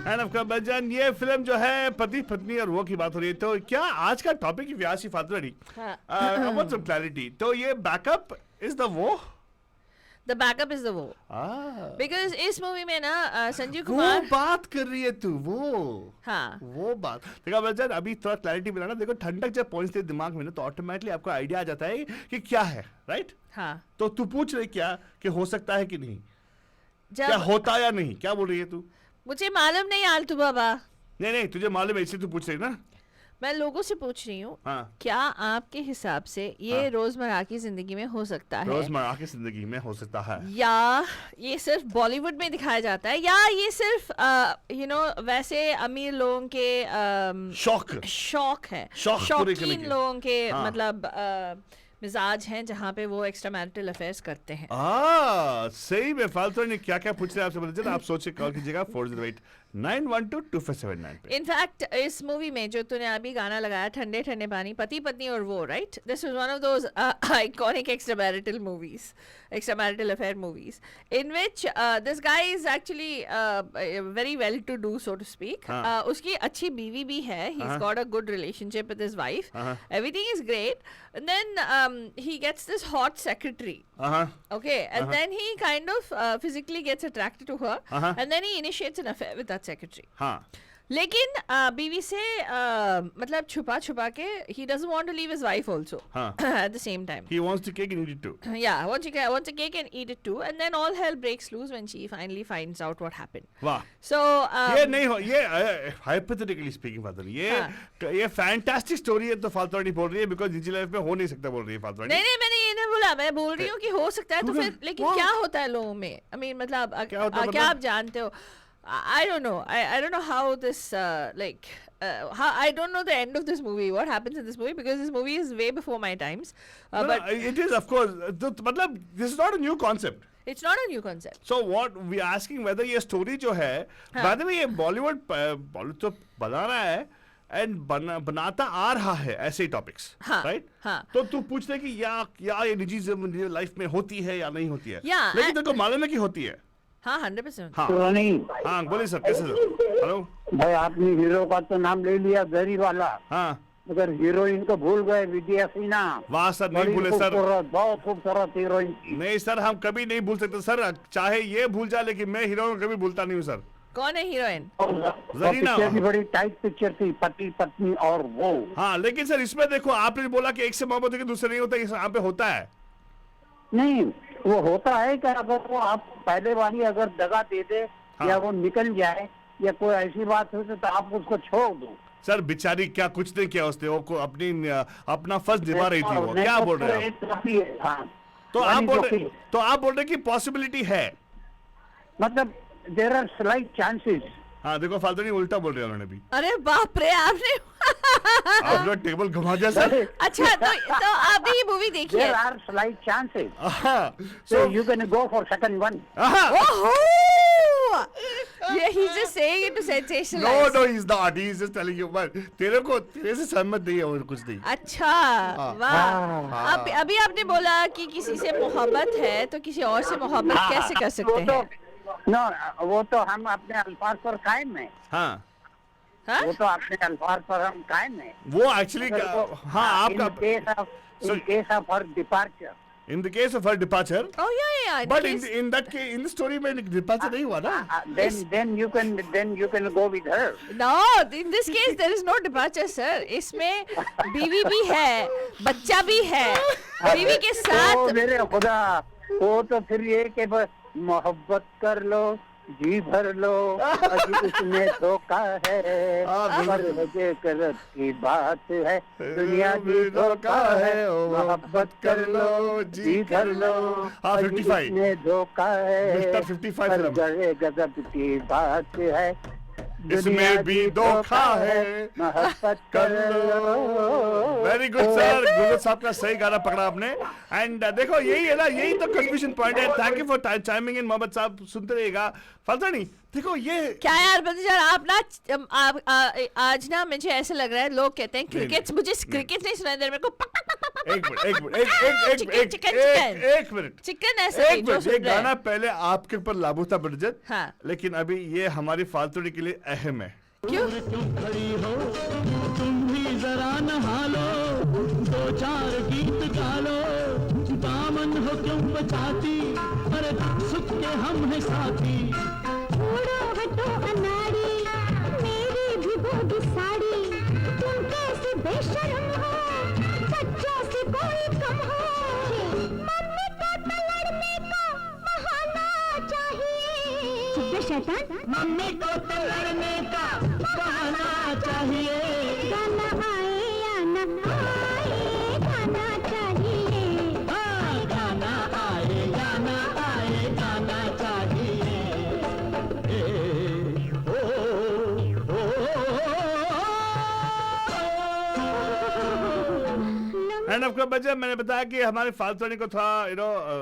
एंड ऑफ कोर्स बजान, ये फिल्म जो है पति पत्नी और वो की बात हो रही है, तो क्या आज का टॉपिक व्यासी फालतू रानी, आई वांट सम क्लैरिटी। तो ये बैकअप इज द वो, The backup is the wo. Because इस मूवी में ना संजीव वो कुमार, बात कर रही है तू, वो हाँ, वो बात देखा बजान। अभी थोड़ा क्लैरिटी मिला ना, देखो ठंडक जब पहुंचती है दिमाग में ना, तो ऑटोमेटिकली आपको आइडिया आ जाता है कि क्या है, राइट? हाँ। तो तू पूछ रही क्या कि हो सकता है कि नहीं, क्या जब होता या नहीं, क्या बोल रही है तू? मुझे मालूम नहीं आलतू बाबा, नहीं नहीं, तुझे मालूम है इसलिए तू पूछ रही ना। मैं लोगों से पूछ रही हूँ, हाँ, क्या आपके हिसाब से ये हाँ। रोजमर्रा की जिंदगी में हो सकता है, रोजमर्रा की जिंदगी में हो सकता है, या ये सिर्फ बॉलीवुड में दिखाया जाता है, या ये सिर्फ वैसे अमीर लोगों के शौक शौक है, शौक पूरे करने शौकीन के। लोगों के हाँ। मतलब मिजाज हैं जहाँ पे वो एक्स्ट्रा मैरिटल अफेयर्स करते हैं। सही में फालतू ने क्या क्या पूछ रहे हैं आपसे पता चला। आप सोचिए, कॉल कीजिएगा 408-912-2479 पे। इनफैक्ट इस मूवी में जो तूने अभी गाना लगाया, ठंडे ठंडे पानी, पति Patni Aur Woh, right, this is one of those iconic extra marital movies, extra marital affair movies, in which this guy is actually very well to do, so to speak. उसकी अच्छी बीवी भी है, he is got a good relationship with his wife, everything is great, and then he gets this hot secretary, okay, and then he kind of physically gets attracted to her, and then he initiates an affair with that secretary. हाँ, लेकिन बीवी से मतलब छुपा छुपा के, he doesn't want to leave his wife also at the same time. he wants to cake and eat it too. Yeah, wants a cake and eat it too, and then all hell breaks loose when she finally finds out what happened. वाह, So ये नहीं हो, ये hypothetically speaking फालतू ये fantastic story है, तो फालतू नहीं बोल रही है, बिकॉज़ निजी लाइफ में हो नहीं सकता बोल रही है फालतू। नहीं नहीं, मैंने ये नहीं बोला, मैं बोल रही हूँ कि हो सकता है, तो फिर लेकिन What? क्या होता है लोगों में, I mean, मतलब क्या होता है, क्या मतलब? आप जानते हो? I don't know. I don't know how this how I don't know the end of this movie. What happens in this movie, because this movie is way before my times. But it is of course, मतलब this is not a new concept. it's not a new concept. So what we are asking whether ये story जो है, बाद में ये बॉलीवुड तो बना रहा है एंड बनाता आ रहा है ऐसे ही टॉपिक्स, हाँ, राइट? हाँ। तो तू पूछ रहे कि या ये निजी लाइफ में होती है या नहीं होती है, Yeah, लेकिन तेरे को मालूम है कि होती है। हाँ, 100%. हाँ तो नहीं हाँ, बोलिए सर, कैसे सर? हेलो, भाई, आपने हीरो का तो नाम ले लिया, गरी वाला, हाँ, मगर हीरोइन को भूल गए, विद्या सिन्हा। वाह सर, नहीं बड़ी भूले सर, खूबसूरत, बहुत खूबसूरत हीरोइन थी। नहीं सर, हम कभी नहीं भूल सकते सर, चाहे ये भूल जाए, लेकिन मैं हीरो को कभी भूलता नहीं हूँ सर। कौन है हीरोइन? और जरीना। पिक्चर भी बड़ी टाइट पिक्चर थी, पति पत्नी और वो। हाँ, लेकिन सर इसमें देखो, आपने बोला कि एक से मोहब्बत है कि दूसरे नहीं होता, यहाँ पे होता है। नहीं, वो होता है कि अगर वो आप पहले वाली अगर दगा दे दे, हाँ। या वो निकल जाए, या कोई ऐसी बात हो तो आप उसको छोड़ दो। सर बेचारी क्या कुछ नहीं किया उसने, वो अपना फर्ज निभा रही थी, वो नहीं क्या तो बोल रहे हैं एक काफी है, हाँ। तो आप वाली बोल जो रहे कि- तो आप बोल रहे कि पॉसिबिलिटी है। मतलब देयर आर स्लाइट चांसेस। हाँ देखो, फालतू नहीं, उल्टा बोल रहे हैं उन्होंने भी। अरे बाप रे, आपने आप लोग टेबल घुमा दिया सर. अच्छा तो आपने ये मूवी देखी There है? are slight chances. So So you can go for second one. Oh, yeah, he's just saying it to sensationalize. no, he's not. He's just telling you. But तेरे से सहमत नहीं है और कुछ नहीं. अच्छा, वाह. अभी आपने बोला कि किसी से मोहब्बत है तो किसी और से मोहब्बत कैसे कर सकते वो तो हैं? no, वो तो हम अपने अल्फाज पर कायम है. हाँ. हाँ? वो तो अपने अल्फाज पर हम कायम है. वो एक्चुअली हाँ आपका. In case of her departure. In the case of her departure. Oh yeah. But in that case, in the story में departure नहीं हुआ ना. Then you can go with her. No, in this case there is no departure, sir. इसमें बीवी भी है, बच्चा भी है. बीवी के तो साथ मेरे खुदा, वो तो फिर ये कि बस मोहब्बत कर लो, जी भर लो, अभी उसमें धोखा है, पर हकीकत की बात है, दुनिया भी धोखा है, मोहब्बत कर लो, जी भर लो, अभी 55. उसमें धोखा है, Mr. 55 पर फिल्म. गजब की बात है, इसमें भी धोखा है, मोहब्बत कर लो. Very good sir. गुरु साहब का सही गाना पकड़ा आपने. एंड देखो यही है ना, यही तो कंफ्यूजन पॉइंट है. थैंक यू फॉर चाइमिंग इन. मोहम्मद साहब सुनते रहिएगा. फलसानी देखो ये क्या यार बंदर आप ना आज ना मुझे ऐसे लग रहा है लोग कहते हैं क्रिकेट, मुझे क्रिकेट नहीं सुनाई दे रहा, मेरे को एक मिनट चिकन ऐसे नहीं, जो सुन ये रहे हैं. गाना पहले आपके ऊपर लागू था बरजत. हाँ. लेकिन अभी ये हमारी फालतूड़ी के लिए अहम है. क्यों? चुप खड़ी हो, तुम भी जरा नहा लो, दो चार गीत गा लो, दामन हो क्यों बचाती, अरे सुख के हम है साथी. छोड़ो हटो अनाड़ी, मेरी भिगोगी साड़ी, तुम कैसे बेशर्म हो, बच्चों से कोई कम हो, मम्मी को तो लड़ने का बहाना चाहिए. चुप बे शैतान, मम्मी को तो लड़ने का बहाना चाहिए. गाना आए या न आए, गाना चाहिए. हाँ, गाना आए या ना आए, गाना चाहिए. ए, ओ, एंड आपको बच्चा मैंने बताया कि हमारे फालतूड़ी को था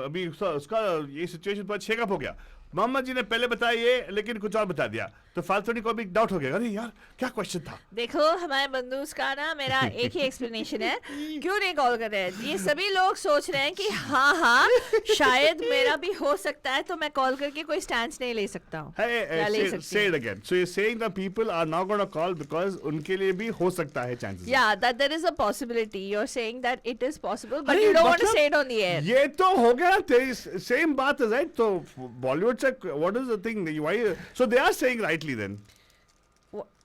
अभी उसका ये सिचुएशन पर चेकअप हो गया. मोहम्मद जी ने पहले बताया ये, लेकिन कुछ और बता दिया, तो फालतूड़ी को अभी डाउट हो गया. अरे यार क्या क्वेश्चन था. देखो हमारे बंदूस का ना मेरा एक ही एक्सप्लेनेशन है क्यों नहीं कॉल कर रहे हैं. ये सभी लोग सोच रहे हैं कि हाँ शायद मेरा भी हो सकता है, तो मैं कॉल करके कोई स्टैंड नहीं ले सकता हूँ. या ले सकती say हूँ. it again. So you're saying that people are not going to call because उनके लिए भी हो सकता है chances. Yeah, that there is a possibility. You're saying that it is possible, but अरे you don't want to मतलब say it on the air. ये तो हो गया तेरी सेम बात है राइट. तो बॉलीवुड से what is the thing why so they are saying rightly then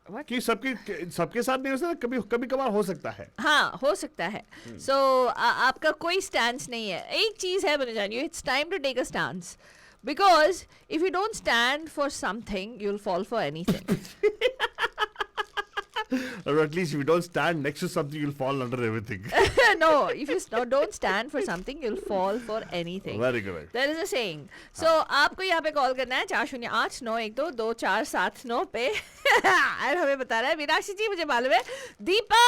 What? कि सबके साथ नहीं हो सकता, कभी कभी कभार हो सकता है. हाँ हो सकता है. So आपका कोई स्टैंड नहीं है. एक चीज है बने जानिए, it's time to take a stance. Because if you don't stand for something, you'll fall for anything. Or at least if you don't stand next to something, you'll fall under everything. No, if you don't stand for something, you'll fall for anything. Very good. There is a saying. So आपको यहाँ पे call करना है 4089122479 पे. और हमें बता रहा है मीनाक्षी जी मुझे मालूम है, दीपा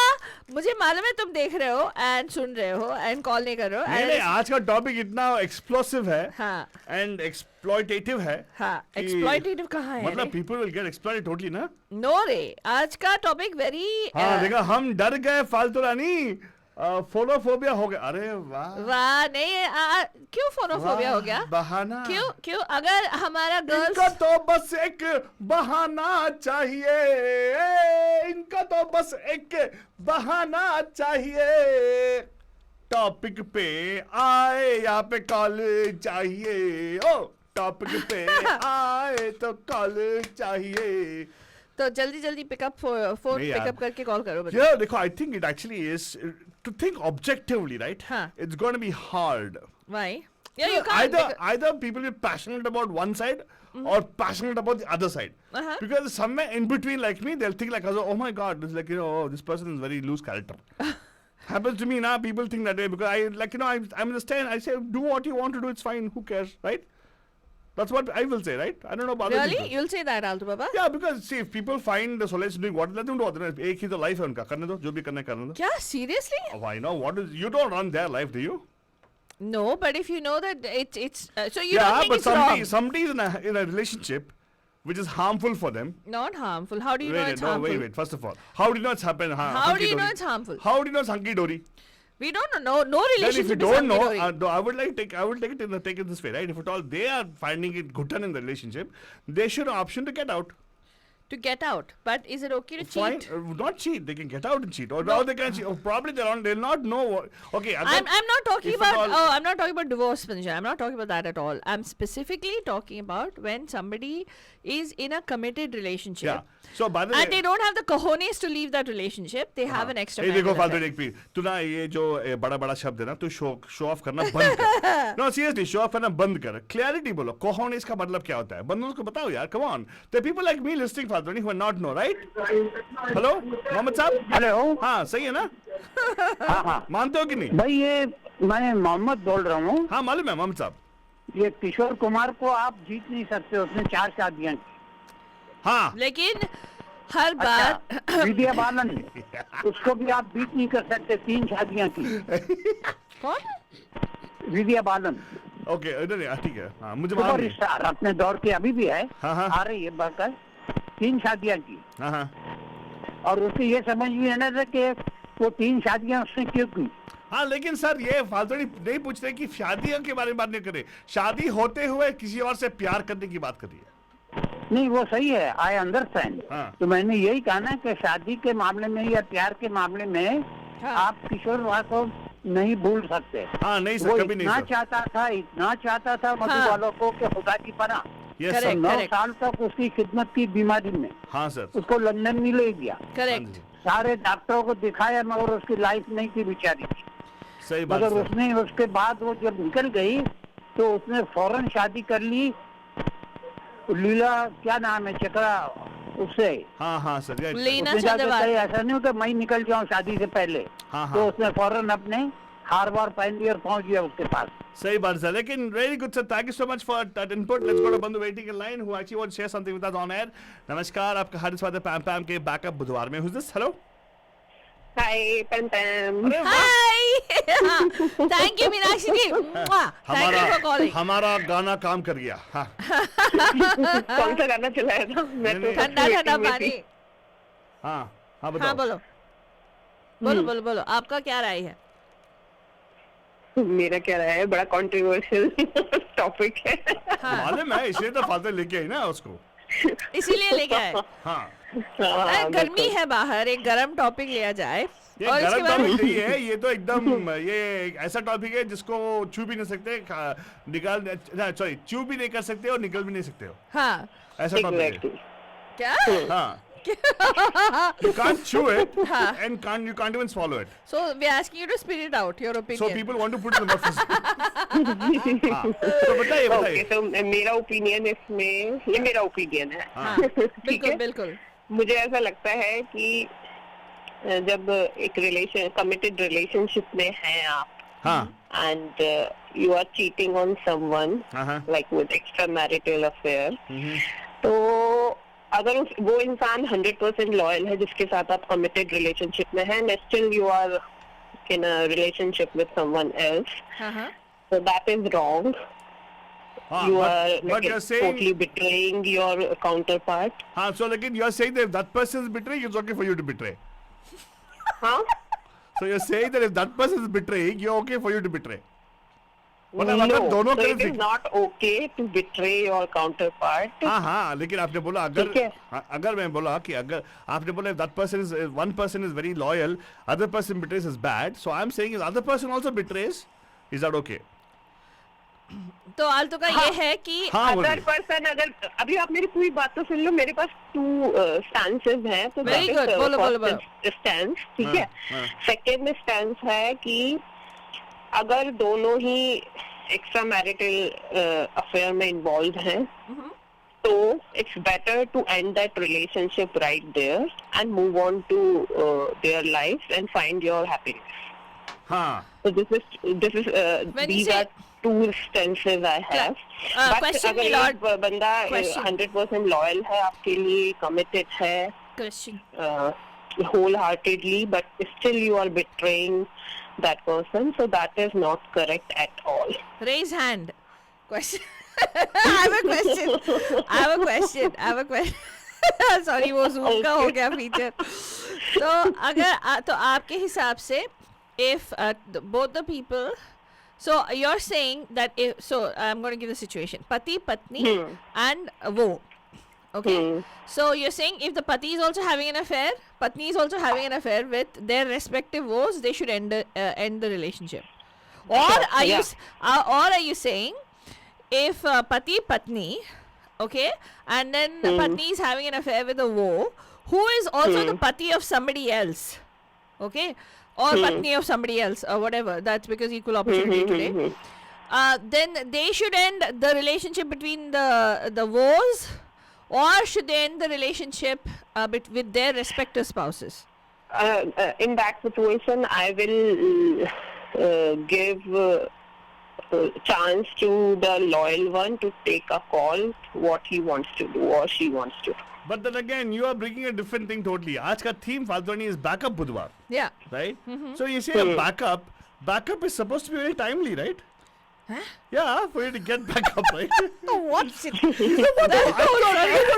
मुझे मालूम है तुम देख रहे हो एंड सुन रहे हो एंड कॉल नहीं कर रहे हो. नहीं आज का टॉपिक इतना एक्सप्लोसिव है हाँ एंड एक्सप्लॉइटेटिव है. हाँ कि- एक्सप्लॉइटेटिव कहाँ है? मतलब people will get exploited totally ना. नो रे, आज का टॉपिक वेरी हाँ देखा हम डर गए फालतू रानी. फोनोफोबिया हो गया. अरे वाह वाह नहीं क्यों फोनोफोबिया हो गया? बहाना. क्यों अगर हमारा गर्ल्स इनका तो बस एक बहाना चाहिए. इनका तो बस एक बहाना चाहिए. टॉपिक पे आए यहाँ पे कॉल चाहिए. ओ टॉपिक पे आए तो कॉल चाहिए. तो जल्दी पिकअप फोन नहीं यार. पिकअप करके कॉल करो बच्चे. Yeah, देखो, I think it actually is to think objectively, right? हाँ. It's going to be hard. Why? Yeah, you can't. Either people be passionate about one side or passionate about the other side. Uh-huh. Because somewhere in between, like me, they'll think like, oh my God, it's like, oh, this person is very loose character. Happens to me now. People think that way because I understand. I say, do what you want to do. It's fine. Who cares, right? That's what I will say, right? I don't know about other Really? people. You'll say that, Alto Baba? Yeah, because see, if people find the solace in doing what, let them do it. एक ही तो life है उनका, करने दो, जो भी करना है करने दो. Yeah, seriously? Why not? What is? You don't run their life, do you? No, but if you know that it's so you Yeah, don't think but it's wrong. somebody is in a relationship which is harmful for them. Not harmful. How do you know it's harmful? Wait. First of all, how do you know it's happened? How do you know it's harmful? How do you know it's hunky dory? We don't know. No Then relationship if you is don't know, hunky-dory. I would take it this way, right? If at all they are finding it good in the relationship, they should have option to get out. To get out. But is it okay to Fine, cheat? not cheat. They can get out and cheat, or now they can cheat. Or probably they'll not know. Okay, I'm not talking if at about all- I'm not talking about divorce, Panija. I'm not talking about that at all. I'm specifically talking about when somebody is in a committed relationship. Yeah. So by the way, And they don't have the cojones to leave that relationship. They have an extra. ये देखो फालतू affair. एक P तू ना ये जो बड़ा बड़ा शब्द है ना तू शो ऑफ करना बंद कर नो सीरियसली शो ऑफ करना बंद कर क्लैरिटी बोलो कोहोन इसका मतलब क्या होता है बंदों को बताओ यार come on the people like me listing फालतू नहीं not no right hello Mohammad sahab hello. हाँ सही है ना हाँ हाँ मानते हो कि नहीं भाई, ये मैं मोहम्मद बोल रहा हूँ। हाँ मालूम है मोहम्मद साहब ये किशोर कुमार को आप जीत नहीं सकते, उसने 4 शादियां की। हाँ लेकिन हर बार अच्छा, विद्या बालन, उसको भी आप बीट नहीं कर सकते, 3 शादियां की। कौन? विद्या बालन ओके नहीं ठीक है हाँ मुझे सुपर मालूम है स्टार अपने दौर की अभी भी है, हाँ, हाँ। आ रही है बढ़कर, 3 शादियां की। हाँ हाँ और उसे ये समझ में आना था कि वो 3 शादियां उसने क्यों की। हाँ लेकिन सर ये फालतू नहीं पूछते कि शादियों के बारे में बात नहीं करे शादी होते हुए किसी और से प्यार करने की बात करिए नहीं वो सही है, आई अंडरस्टैंड। हाँ। तो मैंने यही कहा ना कि शादी के मामले में या प्यार के मामले में हाँ। आप किशोर कुमार को नहीं भूल सकते। हाँ नहीं वो सर कभी नहीं इतना चाहता था मधु हाँ। वालों को कि खुदा की पनाह। Yes Correct. सर 9 साल तक उसकी खिदमत की बीमारी में, हाँ सर उसको लंदन में ले गया, करेक्ट. सारे डॉक्टरों को दिखाया मगर उसकी लाइफ नहीं थी बेचारी की। सही बात मगर सर उसने उसके बाद वो जब निकल गई तो उसने फौरन शादी कर ली, लीला क्या नाम है चक्रा, उससे। हाँ हाँ सर ये लीना उसने जाके चंद्रवाल. कहा, ऐसा नहीं हो कि मैं निकल जाऊं शादी से पहले। हाँ, हाँ। तो उसने फौरन अपने हार बार पहन लिया और पहुंच गया उसके पास। सही बात सर लेकिन very good sir thank you so much for that input let's go to Bandhu waiting in line who actually want to share something with us on air नमस्कार आपका हर स्वागत है पैम पैम के बैकअप बुधवार में हुज दिस हेलो हाय पैम पैम। अरे वाह Hi. Thank you, Meenakshi ji. Mwah. Thank you for calling. हमारा गाना काम कर गया हाँ कौन सा गाना चलाया था? मैं नहीं, तो ठंडा ठंडा पानी. हाँ हाँ हाँ बताओ बोलो. बोलो आपका क्या राय है? मेरा क्या राय है, बड़ा कंट्रोवर्शियल टॉपिक है। मालूम है इसलिए तो फादर लेके आई ना उसको इसीलिए लेके आए. हाँ अरे गर्मी है बाहर, एक गरम टॉपिक लिया जाए. ये और इसके गलत बाद टॉपिक नहीं है ये तो एकदम ये एक ऐसा टॉपिक है जिसको छू भी नहीं सकते निकाल सॉरी छू भी नहीं कर सकते और निकल भी नहीं सकते हो हाँ ऐसा टॉपिक Exactly. है क्या? हाँ you can't chew it हाँ. and you can't even swallow it So we are asking you to spit it out, your opinion. so people want to put it in the mouth हाँ तो बताइए okay, बताइए तो मेरा opinion इसमें, ये मेरा ओपिनियन है। हाँ, ठीक बिल्कुल है। बिल्कुल. मुझे ऐसा लगता है कि जब एक कमिटेड रिलेशनशिप में हैं आप हाँ and you are cheating on someone हाँ like with extramarital affair, तो अगर वो इंसान 100% लॉयल है जिसके साथ आप कमिटेड रिलेशनशिप में हैं and still you are in a relationship with someone else, हाँ. so that is wrong. हाँ You are but like, you're saying totally betraying your counterpart. हाँ so लेकिन you're saying that if that person is betraying it's okay for you to betray हाँ? so you're saying that if that person is betraying you're okay for you to betray मतलब No, अगर दोनों so तरफ it is not okay to betray your counterpart. हाँ हाँ लेकिन आपने बोला अगर ठीक है। अगर मैं बोला कि अगर आपने बोला that person is one person is very loyal other person betrays is bad so I'm saying if other person also betrays is that okay तो आल्तो का ये है कि हाँ अदर बोलिए पर्सन अगर अभी आप मेरी पूरी बात तो सुन लो, मेरे पास 2 स्टैंसेस हैं, तो Very good. बोलो. स्टैंस ठीक है। हाँ. सेकेंड स्टैंस है कि अगर दोनों ही एक्स्ट्रा मैरिटल अफेयर में इन्वॉल्व हैं तो it's better to end that relationship right there and move on to their life and find your happiness. हाँ. So this is When you these say- are two instances I have. But question, अगर Milord. एक बंदा Question. 100% loyal है, आपके लिए committed है, Question. wholeheartedly, but still you are betraying that person, so that is not correct at all. Raise hand. Question. I have a question. Sorry, वो Zoom का हो गया feature. तो अगर तो आपके हिसाब से, if both the people, so you're saying that so I'm going to give the situation. Pati, Patni, and wo. Okay. So you're saying if the Pati is also having an affair, Patni is also having an affair with their respective woes, they should end the relationship. Or are Yeah. or are you saying if Pati, Patni, okay, and then Patni is having an affair with a wo, who is also the Pati of somebody else, okay, or Patni of somebody else, or whatever, that's because equal opportunity today, then they should end the relationship between the woes, or should they end the relationship with their respective spouses? In that situation, I will give chance to the loyal one to take a call what he wants to do or she wants to do. But then again, you are bringing a different thing totally. आज का theme फालतूनी is backup बुधवार, Yeah. right? So you say a backup is supposed to be very timely, right? Huh? Yeah, for you to get backup, right? What's it?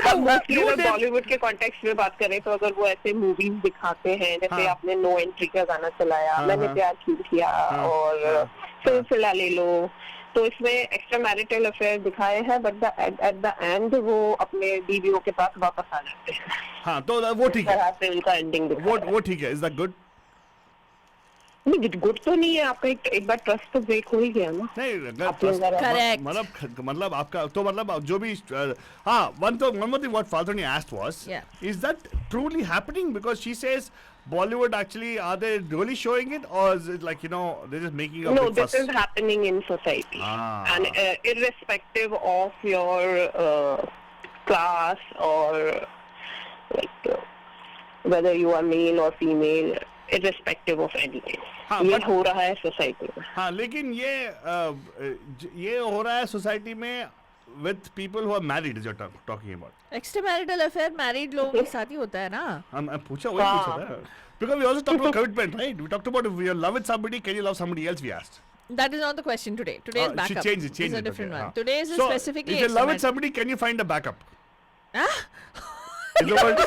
अब mostly अगर बॉलीवुड के context में बात करें तो अगर वो ऐसे मूवीज दिखाते हैं जैसे हाँ. आपने नो एंट्री का गाना चलाया, हाँ, मैंने हाँ. प्यार क्यों किया, हाँ, और हाँ, सिलसिला ले लो, तो इसमें एक्स्ट्रा मैरिटल अफेयर दिखाए हैं, बट एट द एंड वो अपने बीवियों के पास वापस आ जाते हैं. हाँ, तो वो ठीक है. तरह से उनका एंडिंग वो ठीक है. Is that good? नहीं, गुड तो नहीं है. आपका एक बार ट्रस्ट तो ब्रेक हो ही गया ना. नहीं, अगर आपने अगर- Correct. मतलब आपका तो मतलब जो भी हाँ, one more thing what Faltoni asked was, Yeah. is that truly happening? Because she says Bollywood actually, are they really showing it, or is it like, they're just making a No, big this fuss? is happening in society, Ah. and irrespective of your class or like whether you are male or female, irrespective of anything, हाँ, ये but- हो रहा है society में. हाँ, लेकिन ये हो रहा है सोसाइटी में with people who are married, is you're talking about. Extramarital affair married लोगों के साथ ही होता है ना. I'm पूछा था. Because we also talked about commitment, right? We talked about if you love with somebody, can you love somebody else? We asked. That is not the question today. Today is She backup. changed it. It's a different okay, one. हाँ. Today is So, specifically if you love with extramarital. somebody, can you find a backup? Huh? Is that what-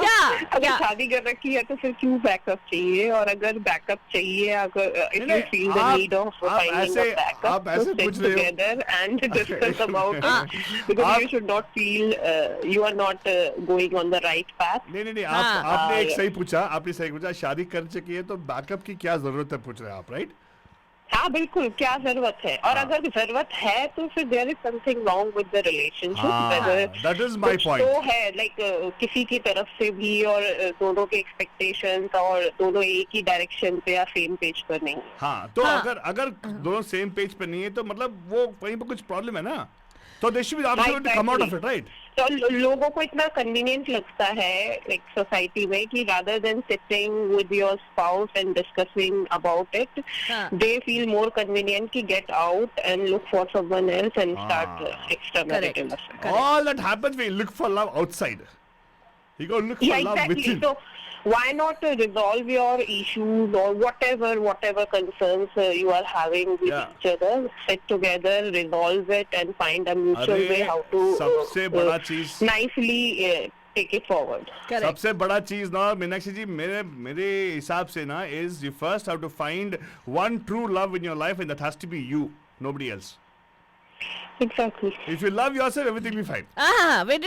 Yeah. अगर Yeah. शादी कर रखी है तो फिर क्यों backup चाहिए, और अगर बैकअप चाहिए, अगर if you नहीं, feel the आप- need of आप finding a ऐसे- backup, आप to ऐसे sit पूछ रहे हो। together and discuss about हाँ. it, because आप- you should not feel you are not going on the right path. नहीं हाँ. आपने एक हाँ, सही पूछा. आपने सही पूछा. शादी कर चुकी है तो बैकअप की क्या जरूरत है, पूछ रहे हैं आप, राइट? हाँ बिल्कुल, क्या जरूरत है, और हाँ. अगर जरूरत है तो फिर there is something wrong with the relationship. that is my point. तो है लाइक किसी की तरफ से भी, और दोनों के एक्सपेक्टेशंस और दोनों एक ही डायरेक्शन पे या सेम पेज पर नहीं. हाँ, तो हाँ. अगर दोनों सेम पेज पे नहीं है तो मतलब वो कहीं पे कुछ प्रॉब्लम है ना. तो they should be option to come out of it, right? तो लोगों को इतना कन्वीनियंट लगता है लाइक सोसाइटी में कि rather than sitting with your spouse and discussing about it, हाँ. दे फील मोर कन्वीनियंट कि get out and look for someone else and start extra marital affair. Correct. All that happens when you look for love outside. You go look for Yeah, love exactly. within. So why not resolve your issues or whatever concerns you are having with Yeah. each other, sit together, resolve it, and find a mutual अरे, way how to सबसे बड़ा चीज- nicely take it forward. Correct. सबसे बड़ा चीज ना मीनाक्षी जी, मेरे हिसाब से ना, is you first have to find one true love in your life, and that has to be you, nobody else. Exactly. If you love yourself, everything will be fine. Wait.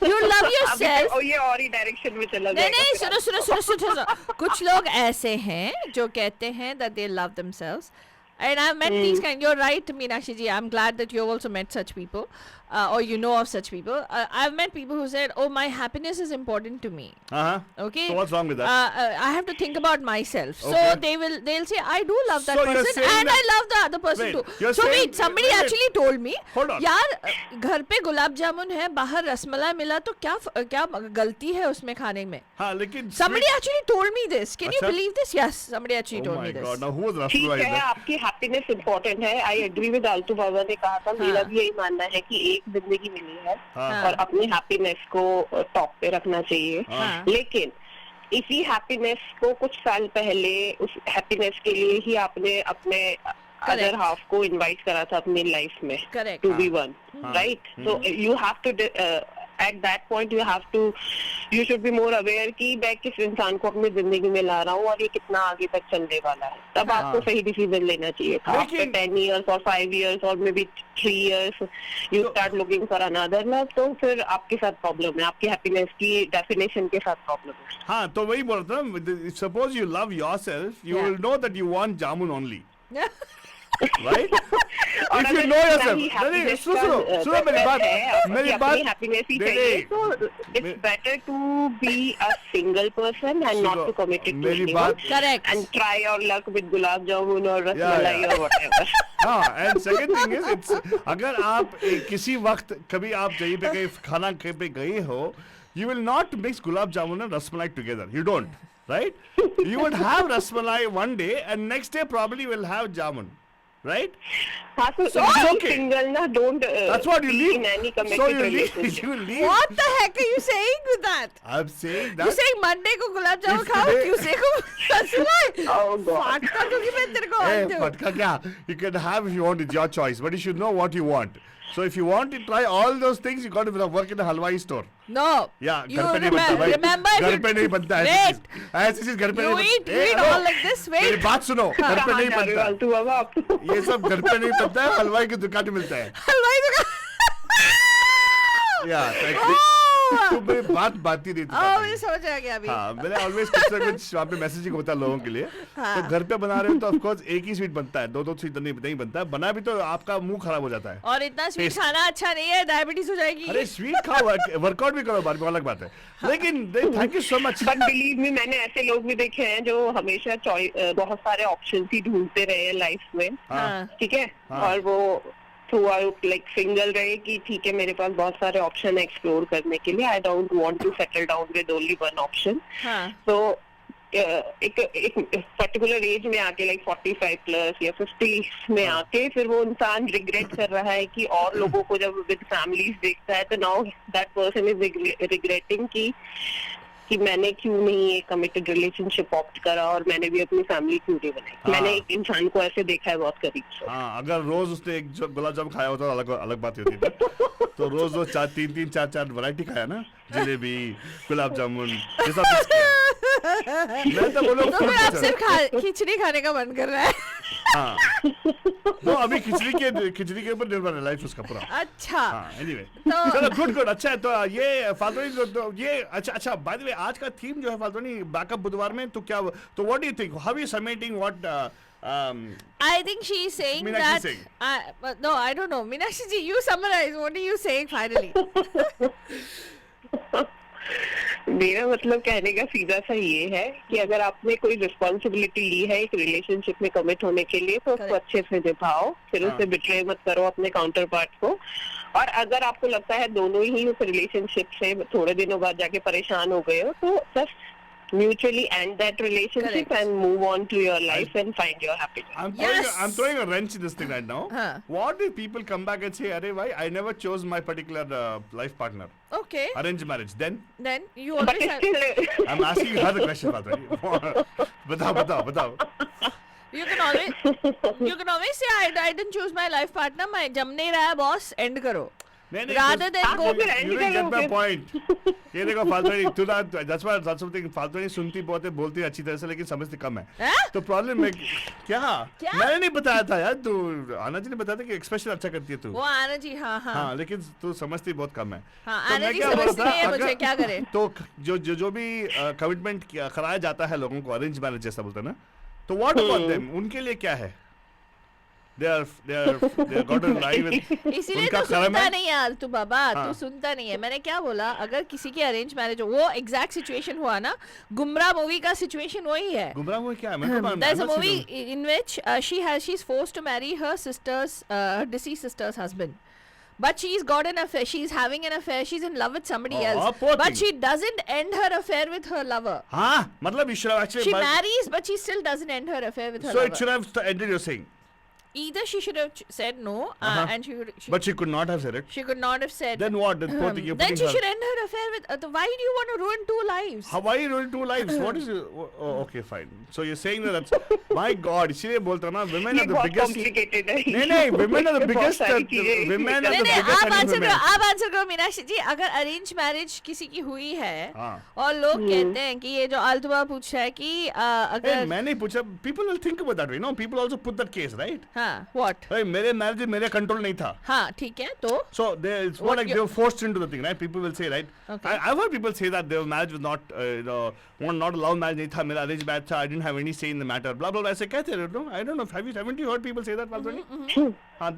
You love yourself. और ये और ही direction में चला नहीं जाएगा. नहीं, सुनो. कुछ लोग ऐसे हैं जो कहते हैं that they love themselves, and I've met these kind. You're right, Meenakshi ji. I'm glad that you've also met such people. or you know of such people. I've met people who said, "Oh, my happiness is important to me." Okay. So what's wrong with that? I have to think about myself. So Okay. they'll say, "I do love that So you're person, saying and I that- love the other person Wait, too." you're So saying- wait, somebody wait. actually told me, Hold on. यार घर पे गुलाब जामुन है, बाहर रसमलाई मिला तो क्या गलती है उसमें खाने में? हाँ, लेकिन Somebody actually told me this. Can you अच्छा? believe this? Yes, somebody actually Oh told my me this. God, now who was ठीक Rasmullah in है, that? आपकी हैप्पीनेस इम्पोर्टेंट है. आई एग्री विद आलतू बाबा ने कहा था, मेरा भी यही मानना है कि एक जिंदगी मिली है हाँ। और अपनी हैप्पीनेस को टॉप पे रखना चाहिए. हाँ. लेकिन इसी हैप्पीनेस को कुछ साल पहले उस हैप्पीनेस के लिए ही आपने अपने अदर हाफ को इनवाइट करा था अपनी लाइफ में Correct. To be one, right? So you have to at that point you should be more aware कि मैं किस इंसान को अपनी जिंदगी में ला रहा हूँ और ये कितना आगे तक चलने वाला है. तब आपको सही डिसीजन लेना चाहिए था. After 10 years or 5 years or maybe 3 years you start looking for another love, तो फिर आपके साथ प्रॉब्लम है, आपकी हैप्पीनेस की डेफिनेशन के साथ प्रॉब्लम है. हाँ, तो वही बोल रहा था. Suppose you love yourself, you Yeah. will know that you want jamun only. Right? और If you अगर know इतना yourself, ही नहीं, happiness सुनो का, सुनो मेरी purpose बात, है, और मेरी अपनी बात, happiness ही नहीं, चाहिए, नहीं, तो it's better to be a single person and not सुनो, to commit it to मेरी anyone बात- Correct. and try your luck with gulab jamun or rasmalai yeah. or whatever. हाँ, and second thing is, it's अगर आप किसी वक्त कभी आप कहीं पे कहीं खाना कहीं पे गए हो, you will not mix gulab jamun and rasmalai together. You don't, right? You would have rasmalai one day and next day probably you will have jamun, right? हाँ, so So it's be okay. single ना, don't That's what you be leave. in any committed So you leave. relationship. You leave. What the heck are you saying with that? I'm saying You that. saying Monday को gulab jamun If खाओ, today- Tuesday को rasmalai? Oh God. फाटका क्योंकि मैं तेरे को Hey, aunty हूँ. पटका क्या? You can have if you want. It's your choice, but you should know what you want. So if you want to try all those things, you got to work in a halwai store. No. Yeah, You घर पे नहीं बनता भाई. remember if घर you- पे नहीं बनता ऐसी Wait. चीज. ऐसी चीज घर पे You नहीं eat Hey, weed hello. all like this, wait. मेरी बात सुनो. घर पे कहाँ नहीं जा रहे हो बनता. आलतू बाबा आप? ये सब घर पे नहीं बनता है, हलवाई की दुकान में मिलता है. हलवाई दुकान. Yeah, तू मेरी बात ही नहीं थी. Oh, मुझे समझ आ गया अभी. हाँ, मैंने ऑलवेज कुछ ना कुछ वहाँ पे मैसेजिंग होता है लोगों के लिए. हाँ. तो घर पे बना रहे हो तो ऑफ कोर्स एक ही स्वीट बनता है, दो स्वीट नहीं बनता है. बना भी तो आपका मुंह खराब हो जाता है. और इतना स्वीट Taste. खाना अच्छा नहीं है, डायबिटीज हो जाएगी. अरे स्वीट खाओ, वर्कआउट भी करो, बार अलग बात है. लेकिन thank you so much. But believe me, मैंने ऐसे लोग भी देखे हैं जो हमेशा बहुत सारे ऑप्शन ही ढूंढते रहे हैं लाइफ में. हाँ. ठीक है. हाँ. और वो थ्रू आउट लाइक सिंगल रहे कि ठीक है मेरे पास बहुत सारे ऑप्शन एक्सप्लोर करने के लिए. I don't want to settle down with only one option. हाँ. तो एक पर्टिकुलर एज में आके लाइक 45 प्लस या 50 में आके फिर वो इंसान रिग्रेट कर रहा है कि और लोगों को जब विद फैमिलीज देखता है तो now that person is regretting कि मैंने क्यों नहीं ये कमिटेड रिलेशनशिप ऑप्ट करा और मैंने भी अपनी फैमिली क्यों नहीं बनाई. हाँ. मैंने एक इंसान को ऐसे देखा है बहुत करीब से. हाँ, अगर रोज उसने एक गुलाब जामुन खाया होता तो अलग बात होती थी. तो रोज तीन चार वैरायटी खाया ना, जलेबी, गुलाब जामुन, ये सब mix किया. मैं तो बोलो तो फिर आप सिर्फ खिचड़ी खाने का मन कर रहा है. हाँ. वो अभी खिचड़ी के ऊपर निर्भर है लाइफ उसका पूरा. अच्छा. हाँ, anyway. तो- चलो गुड अच्छा है. तो ये फाल्तोनी तो ये अच्छा बाय द वे आज का थीम जो है फाल्तोनी बैकअप बुधवार में, तो क्या तो what do you think, how you something what I think she is saying Meenakshi that. saying. But no, I don't know. Meenakshi ji, you summarize. What are you saying finally? मेरा मतलब कहने का सीधा सा ये है कि अगर आपने कोई रिस्पॉन्सिबिलिटी ली है एक रिलेशनशिप में कमिट होने के लिए तो उसको Correct. अच्छे से निभाओ. फिर उसे बिट्रे मत करो अपने काउंटर पार्ट को. और अगर आपको लगता है दोनों ही उस रिलेशनशिप से थोड़े दिनों बाद जाके परेशान हो गए हो तो just mutually end that relationship Correct. and move on to your life and find your happiness. Yes. I'm throwing a wrench in this thing right now. Huh. What if people come back and say, "Arey bhai, I never chose my particular life partner, Okay. arranged marriage." Then Then you But always it's have. still I'm asking her the question, Fathani. बताओ. You can always say I didn't choose my life partner. मैं जम नहीं रहा है boss. End करो. नहीं, Rather than आप go. फिर end You didn't get my करोगे. point. ये देखो फाल्तोनी, तू ना that's something फाल्तोनी सुनती बहुत है, बोलती है अच्छी तरह से, लेकिन समझती कम है. हाँ? तो प्रॉब्लम है क्या? क्या? मैंने नहीं बताया था यार, तू आना जी ने बताया था कि एक्सप्रेशन अच्छा करती है तू. वो आना जी. हाँ. हाँ, लेकिन तू समझती बहुत कम है. हाँ, तो आना मैं जी क्या बोल रहा समझती था, नहीं है मुझे, अगर- क्या करे? तो जो भी कमिटमेंट कराया जाता है लोगों को, अरेंज मैरिज जैसा बोलते हैं ना, तो व्हाट अबाउट देम, उनके लिए क्या है? they are got to lie with इसीलिए उनका तो कर्म सुनता है। नहीं यार तू बाबा, हाँ। तू सुनता नहीं है। मैंने क्या बोला, अगर किसी की अरेंज मैरिज हो, वो एग्जैक्ट सिचुएशन हुआ ना, गुमराह मूवी का सिचुएशन वही है। गुमराह हुए क्या है? मैं तो There's a I'm not movie saying- in which she's forced to marry her deceased sister's husband. But she's got an affair. She's having an affair. She's in love with somebody Oh, else. poor But thing. she doesn't end her affair with her lover. हाँ, मतलब you should have actually. She marries, but she still doesn't end her affair with her So lover. it should have ended. You're saying, Either she should have said no, and but she could not have said it. she could not have said. Then what? Then poor thing, you're Then putting she her- should end her affair with. Why do you want to ruin two lives? How, why you ruining two lives? What is it? Oh, okay, fine. So you're saying that that's my God. इसीलिए बोलता ना, women ये are the बहुत biggest. complicated है। नहीं, women are the बहुत biggest. सारी चीजें Women are नहीं the नहीं, biggest आप enemy आंसर women. करो, आप आंसर करो मीनाक्षी जी। अगर अरेंज मैरिज किसी की हुई है हाँ। और लोग कहते हैं कि ये जो आलतुबा पूछा है कि Hey, अगर मैं नहीं पूछा. People will think about that way. No, people also put that case, right? हाँ what Hey, मेरे marriage मेरे control नहीं था. हाँ ठीक है तो So it's more What like you- they were forced into the thing, right? People will say, right? Okay. I've heard people say that their marriage was not, not a love marriage नहीं था, मेरा arranged marriage था, I didn't have any say in the matter, blah blah blah. ऐसे कहते हैं, no? I don't know. Haven't you heard people say that, Falguni?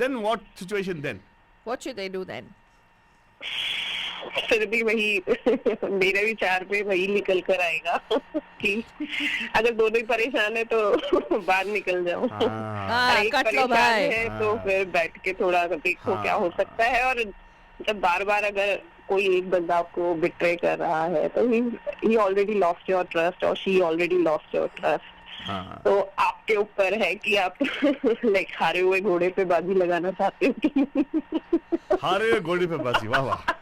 Then what situation then? what should they do then? फिर भी वही मेरे विचार पे वही निकल कर आएगा कि अगर दोनों ही परेशान है तो बाहर निकल जाओ। हाँ एक कट लो परेशान भाई। है तो फिर बैठ के थोड़ा देखो क्या हो सकता है। और जब बार बार अगर कोई एक बंदा आपको बिट्रे कर रहा है तो ही ऑलरेडी लॉस्ट योर ट्रस्ट और she already lost your trust. तो आपके ऊपर है कि आप लाइक हारे हुए घोड़े पे बाजी लगाना चाहते हो कि हारे हुए घोड़े पे बाजी, वाह वाह।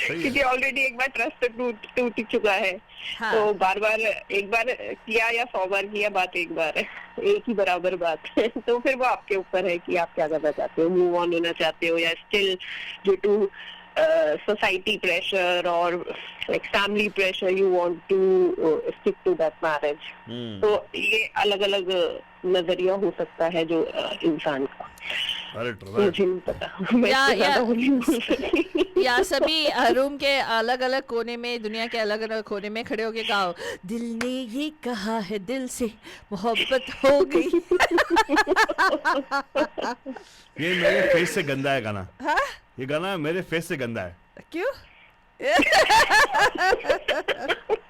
क्योंकि ऑलरेडी एक बार ट्रस्ट टूट चुका है। हाँ। तो बार बार एक बार किया या 100 बार किया, बात एक बार है, एक ही बराबर बात है। तो फिर वो आपके ऊपर है कि आप क्या करना चाहते हो, मूव ऑन होना चाहते हो या still due to society pressure और like family pressure you want to stick to that marriage. तो ये अलग अलग नजरिया हो सकता है जो इंसान का। मुझे नहीं पता, मैं या- इससे ज्यादा या- वो नहीं बोल सकती। या सभी रूम के अलग अलग कोने में, दुनिया के अलग अलग कोने में खड़े होके गाओ, दिल ने ये कहा है दिल से मोहब्बत हो गई। ये मेरे फेस से गंदा है गाना। ये गाना मेरे फेस से गंदा है। क्यों?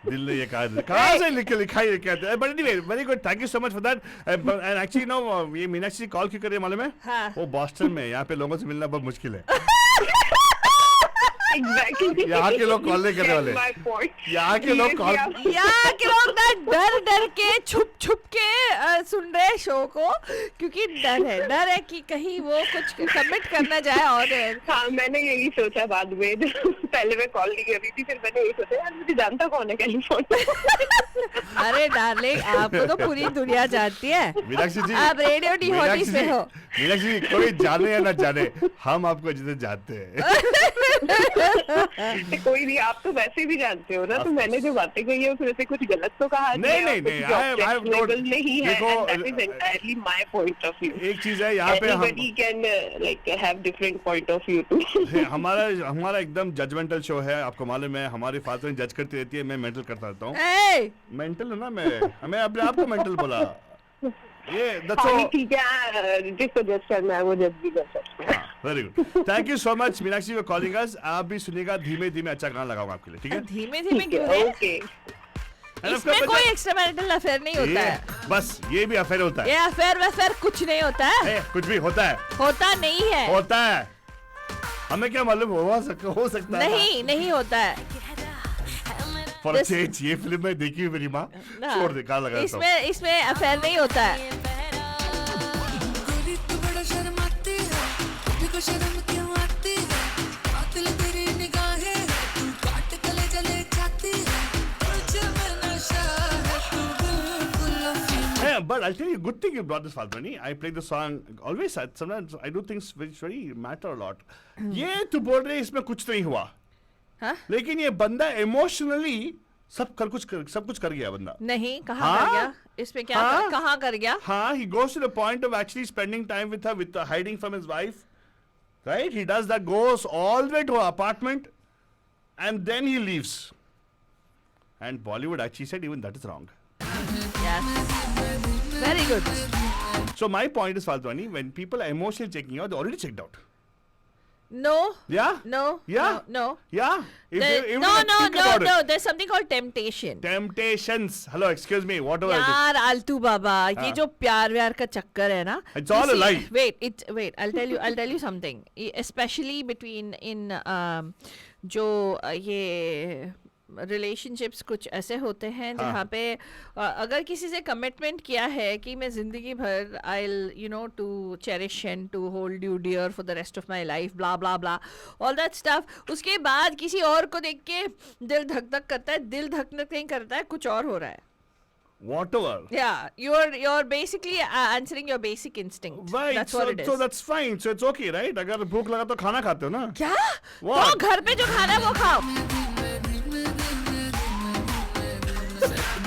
दिल ने ये कहा से लिखा ही कहते हैं। But anyway, very good, thank you so much for that. And actually no, ये मीनाक्षी कॉल क्यों कर रही है मालूम है? हाँ। वो बॉस्टन में, यहाँ पे लोगों से मिलना बहुत मुश्किल है। Exactly. यहाँ के लोग कॉल नहीं करने वाले। That's my point. यहाँ के लोग कॉल यहाँ के लोग ना डर डर के छुप के सुन रहे हैं शो को, क्योंकि डर है कि कहीं वो कुछ कमिट करना जाए। और हाँ, मैंने यही सोचा बाद में, पहले मैं कॉल नहीं कर रही थी, फिर मैंने यही सोचा यार मुझे जानता कौन है कैलिफोर्निया। अरे डार्लिंग, आपको तो पूरी दुनिया जानती है। मीनाक्षी जी, आप रेडियो डी हॉटीज में हो। मीनाक्षी जी, कोई जाने या ना जाने, हम आपको जितने जानते हैं। कोई नहीं, आप तो वैसे भी जानते हो ना। तो मैंने जो बातें कही है उसमें से कुछ गलत तो कहा नहीं, नहीं है। देखो, And that is entirely my point of view. एक चीज है यहाँ पे, Everybody can like have different point of view too. हमारा एकदम जजमेंटल शो है। आपको मालूम है, हमारी फादर जज करती रहती है, मैं मेंटल करता रहता हूँ। ए, मेंटल है ना मैं अपने आप को मेंटल बोला। ये हाँ, नहीं, ठीक है, जिसको जज करना है वो जज भी कर सकते हैं। Very good, thank you so much Meenakshi for calling us. आप भी सुनिएगा, धीमे धीमे अच्छा गाना लगाऊंगा आपके लिए, ठीक है? धीमे धीमे ठीक क्यों है, है? ओके। And of इसमें course, कोई एक्स्ट्रा मैरिटल अफेयर नहीं होता है। बस ये भी अफेयर होता है। ये अफेयर कुछ नहीं होता है। कुछ भी होता है, होता नहीं है। होता है। हमें क्या मालूम, हो सकता है। नहीं होता है। फॉर चेंज, ये फिल्म में देखी हुई मेरी माँ, छोड़ दे, कहाँ लगा देता हूँ। इसमें अफेयर नहीं होता है। गोरी तू बड़ा शर्माती है, तुझको शर्म क्यों आती है? कातिल तेरी निगाहें, तू काट गले जले जाती है, तुझ में नशा है, तू बिल्कुल अफीम। Yeah, but I'll tell you, good thing you brought this, Falguni. I play the song always. Sometimes I do things which very matter a lot. ये तू बोल रही है इसमें कुछ नहीं हुआ, हाँ? लेकिन ये बंदा इमोशनली सब कुछ कर गया बंदा। नहीं, कहाँ हाँ? कर गया? इसमें क्या हाँ? कहाँ कर गया? हाँ, he goes to the point of actually spending time with her, hiding from his wife. Right? He does that, goes all the way to her apartment, and then he leaves. And Bollywood actually said even that is wrong. Yes. Very good. So my point is, Faltwani, when people are emotionally checking out, they already checked out. No. Yeah? No. Yeah? No. Yeah? If There- they- even no, if they no, think no, about no. it. There's something called temptation. Temptations. Hello, excuse me, whatever it is. यार आलतू बाबा ये जो प्यार व्यार का चक्कर है ना, It's all you a see- lie. wait I'll tell you something, especially between in जो ये रिलेशनशिप्स कुछ ऐसे होते हैं जहाँ पे अगर किसी से कमिटमेंट किया है कि मैं जिंदगी भर I'll you know to cherish and to hold you dear for the rest of my life blah blah blah all that stuff, उसके बाद किसी और को देख के दिल धक धक करता है, दिल धक धक नहीं करता है, कुछ और हो रहा है. Whatever. Yeah, you're basically answering your basic instinct. Right, That's what it is. so that's fine. So it's okay, right? अगर भूख लगा तो खाना खाते हो ना? क्या? What? तो घर पे जो खाना है वो खाओ.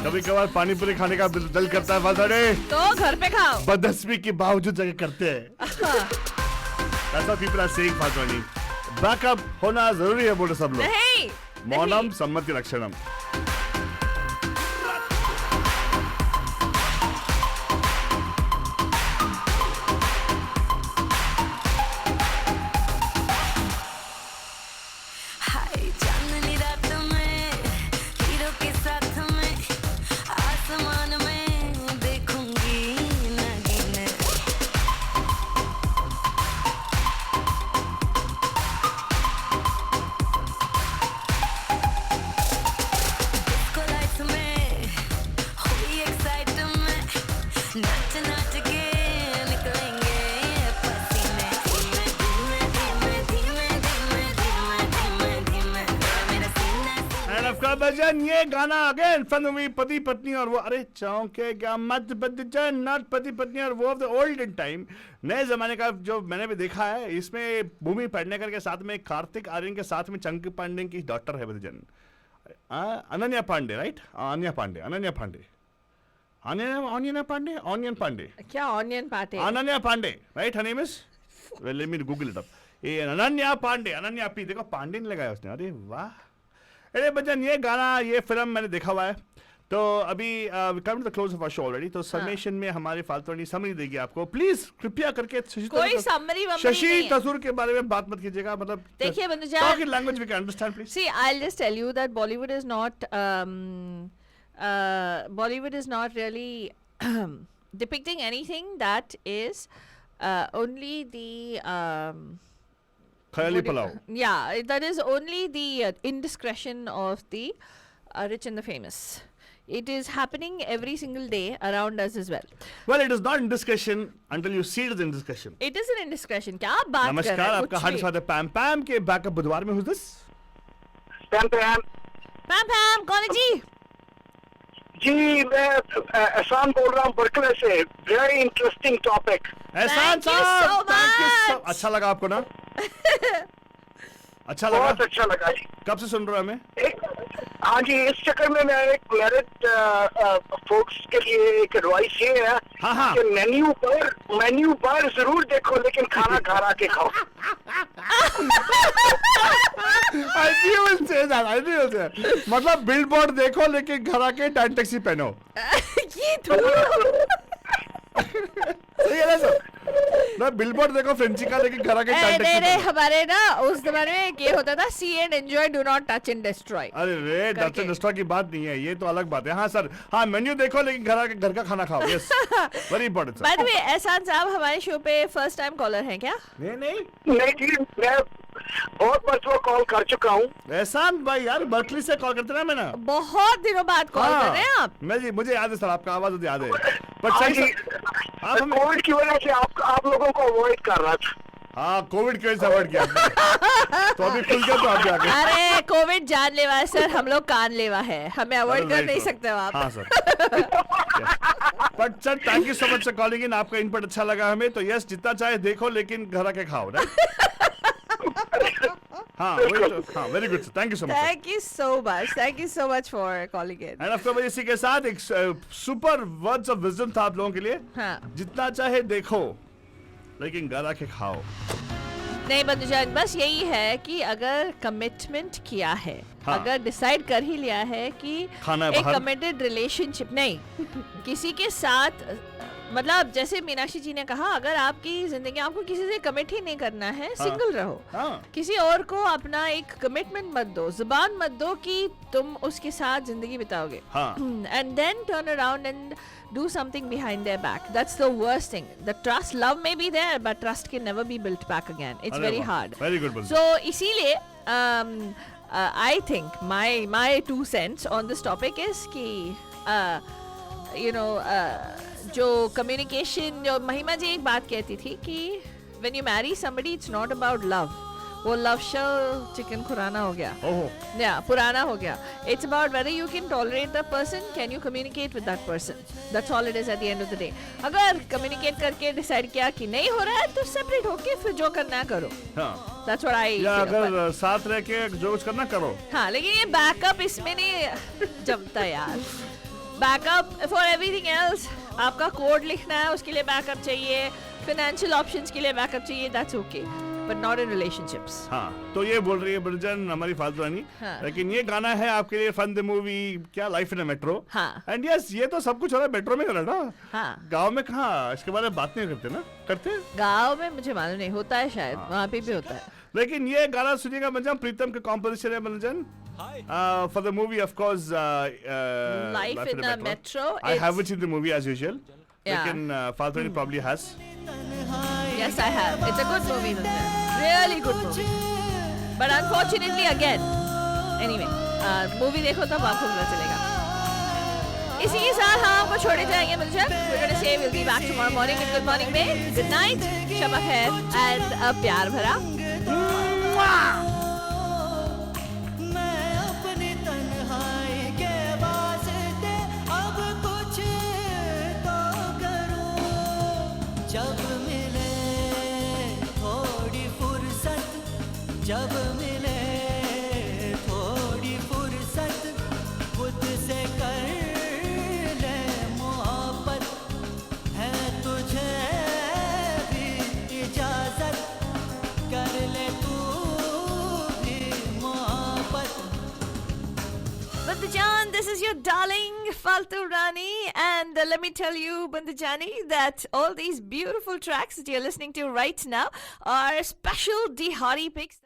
कभी कभार पानी पूरी खाने का दिल करता है फालतू. तो घर पे खाओ. बदस्मी के बावजूद जगह करते हैं. That's what people are saying, फालतू. Backup होना जरूरी है बोले सब लोग. नहीं. मौनम सम्मति लक्षणम. हाय चांदनी रात में हीरो के साथ में आसमान में देखूंगी नगीने. डिस्को लाइट्स में हुई एक्साइटमेंट, नाच नाच के निकलेंगे पसीने. धीमे धीमे धीमे धीमे धीमे धीमे धीमे मेरा सीना And of course, भजन ये गाना अगेन फ्रॉम द मूवी पति पत्नी और वो. अरे चौंकेगा मत बदजन, नॉट पति पत्नी और वो ऑफ द ओल्डन टाइम. नए जमाने का जो मैंने भी देखा है, इसमें भूमि पेडनेकर के साथ में कार्तिक आर्यन के साथ में चंकी पांडे की डॉटर है भजन. अनन्या पांडे, राइट? अनन्या पांडे, अनन्या पांडे, अनन्या पांडे, ऑनियन पांडे, क्या ऑनियन पाटे? Ananya Pandey, right? Her name is, well let me Google it up. ये अनन्या पांडे, अनन्या पी, देखो पांडे नहीं लगाया उसने. अरे वाह. अरे बच्चन ये गाना, ये फिल्म मैंने देखा हुआ है. तो अभी come to the close of our show already. तो समेशन में हमारे फालतू समरी देगी आपको. प्लीज कृपया करके कोई summary वमरी शशि नहीं है. तसूर के बारे में बात मत कीजिएगा. मतलब देखिए बंधुजान, talk in language we can understand, please. See, I'll just tell you that Bollywood is not really depicting anything that is only the Khayali Palau. yeah, that is only the indiscretion of the rich and the famous. It is happening every single day around us as well. Well, it is not indiscretion until you see it as indiscretion. It is an indiscretion. क्या आप बात कर नमस्कार, रहे हैं? आपका कुछ हार्दिक भी. स्वागत है पैम पैम के बैकअप बुधवार में. Who's this? पैम पैम पैम कौन है जी? जी मैं एहसान बोल रहा हूँ बर्कले से. Very interesting topic. एहसान Thank you साहब, so thank you so- much. अच्छा लगा आपको ना? अच्छा लगा? बहुत अच्छा लगा जी. कब से सुन रहे हो हमें? हाँ जी, इस चक्कर में मैं एक मैरिड फोक्स के लिए एक एडवाइस ये है हाँ, हाँ. कि मेन्यू पर जरूर देखो लेकिन खाना घर आके खाओ. I knew you will say that. I knew you will say that. मतलब बिलबोर्ड देखो लेकिन घर आके टाइम टैक्सी पहनो. ये थोड़ा सही है ना सर? ना बिलबोर्ड देखो फ्रेंची का लेकिन घर आके टाइम नहीं टैक्सी नहीं, पहनो. हमारे ना उस जमाने में ये होता था, see and enjoy, do not touch and destroy. अरे रे, करके. डस्टर की बात नहीं है, ये तो अलग बात है. हाँ सर, हाँ मेन्यू देखो लेकिन घर आके घर का खाना खाओ. Yes, very important sir. By the way, एहसान साहब हमारे शो पे फर्स्ट टाइम कॉलर हैं क्या? नहीं नहीं जी, मैं बहुत मरतबा कॉल कर चुका हूँ. एहसान भाई यार, बर्कली से कॉल करते ना मैं ना. बहुत दिनों बाद कॉल कर रहे हैं आप. मैं जी, मुझे याद है सर, आपका आवाज याद है. बट हाँ सही जी, सर, आप हमें, कोविड की वजह से आप लोगों को अवॉइड कर रहा था. हाँ कोविड की वजह से अवॉइड किया आपने. तो अभी खुल गया तो आप जाके. अरे कोविड जानलेवा है सर, हम लोग कान लेवा है, हमें अवॉइड कर नहीं सकते हो आप. हाँ sir. But sir thank you so much for calling in. आपका इनपुट अच्छा लगा हमें. तो यस, जितना चाहे देखो लेकिन घर आके खाओ, राइट? हाँ very good sir, thank you so much. Thank you so much for calling in. And of course इसी के साथ एक सुपर वर्ड्स ऑफ विजडम था आप लोगों के लिए. हाँ. जितना चाहे देखो लेकिन घर आके खाओ. नहीं बंधुजान, बस यही है कि अगर कमिटमेंट किया है, हाँ. अगर डिसाइड कर ही लिया है कि खाना है एक बाहर. कमिटेड रिलेशनशिप नहीं, किसी के साथ मतलब जैसे मीनाक्षी जी ने कहा, अगर आपकी जिंदगी आपको किसी से कमिट ही नहीं करना है, सिंगल रहो। हाँ। किसी और को अपना एक कमिटमेंट मत दो, जुबान मत दो कि तुम उसके साथ जिंदगी बिताओगे। हाँ। And then turn around and do something behind their back. That's the worst thing. The trust, love may be there, but trust can never be built back again. It's अरे very वाह, hard. very good बोल So इसीलिए I think my 2 cents on this topic is कि you know जो communication, जो महिमा जी एक बात कहती थी कि when you marry somebody, it's not about love. वो लव चिकन खुराना हो गया, या पुराना हो गया. It's about whether you can tolerate the person, can you communicate with that person. That's all it is at the end of the day. अगर communicate करके decide किया कि नहीं हो रहा है तो separate होके फिर जो करना है करो. हाँ. That's what I या feel. अगर साथ रह के जो कुछ करना करो. हाँ, लेकिन ये बैकअप इसमें नहीं जमता यार. Backup for everything else. आपका कोड लिखना है, उसके लिए बैकअप चाहिए. फाइनेंशियल ऑप्शंस के लिए बैकअप चाहिए. That's okay, but not in relationships. हाँ, तो ये बोल रही है ब्रजन हमारी फालतू रानी. हाँ. लेकिन ये गाना है आपके लिए फन द मूवी, क्या लाइफ इन अ मेट्रो. हाँ. एंड यस, ये तो सब कुछ हो रहा है मेट्रो में कर रहा है ना. हाँ. गांव में कहाँ इसके बारे में बात नहीं करते ना. करते गांव में मुझे मालूम नहीं, होता है शायद. हाँ. वहाँ पे भी होता है. लेकिन ये गाना सुनिएगा ब्रजन, प्रीतम के कॉम्पोजिशन है Brajan. For the movie, of course, Life in a Metro. I haven't seen the movie as usual. Yeah. Lekin Faltu probably has. Yes, I have. It's a good movie. Really good movie. But unfortunately, again, anyway, movie देखो तब आपको पता चलेगा. इसी के साथ हम आपको छोड़े जाएंगे मुझे. We're gonna say we'll be back tomorrow morning. Good morning, babe. Good night. शब खैर and a प्यार भरा. जब मिले थोड़ी फुर्सत, जब मिले थोड़ी फुर्सत, खुद से कर ले मोहब्बत, है तुझे भी इजाजत, कर ले तू भी मोहब्बत. Bandajan, this is your darling Faltu Rani, and let me tell you, Bandajani, that all these beautiful tracks that you're listening to right now are special Dihari picks.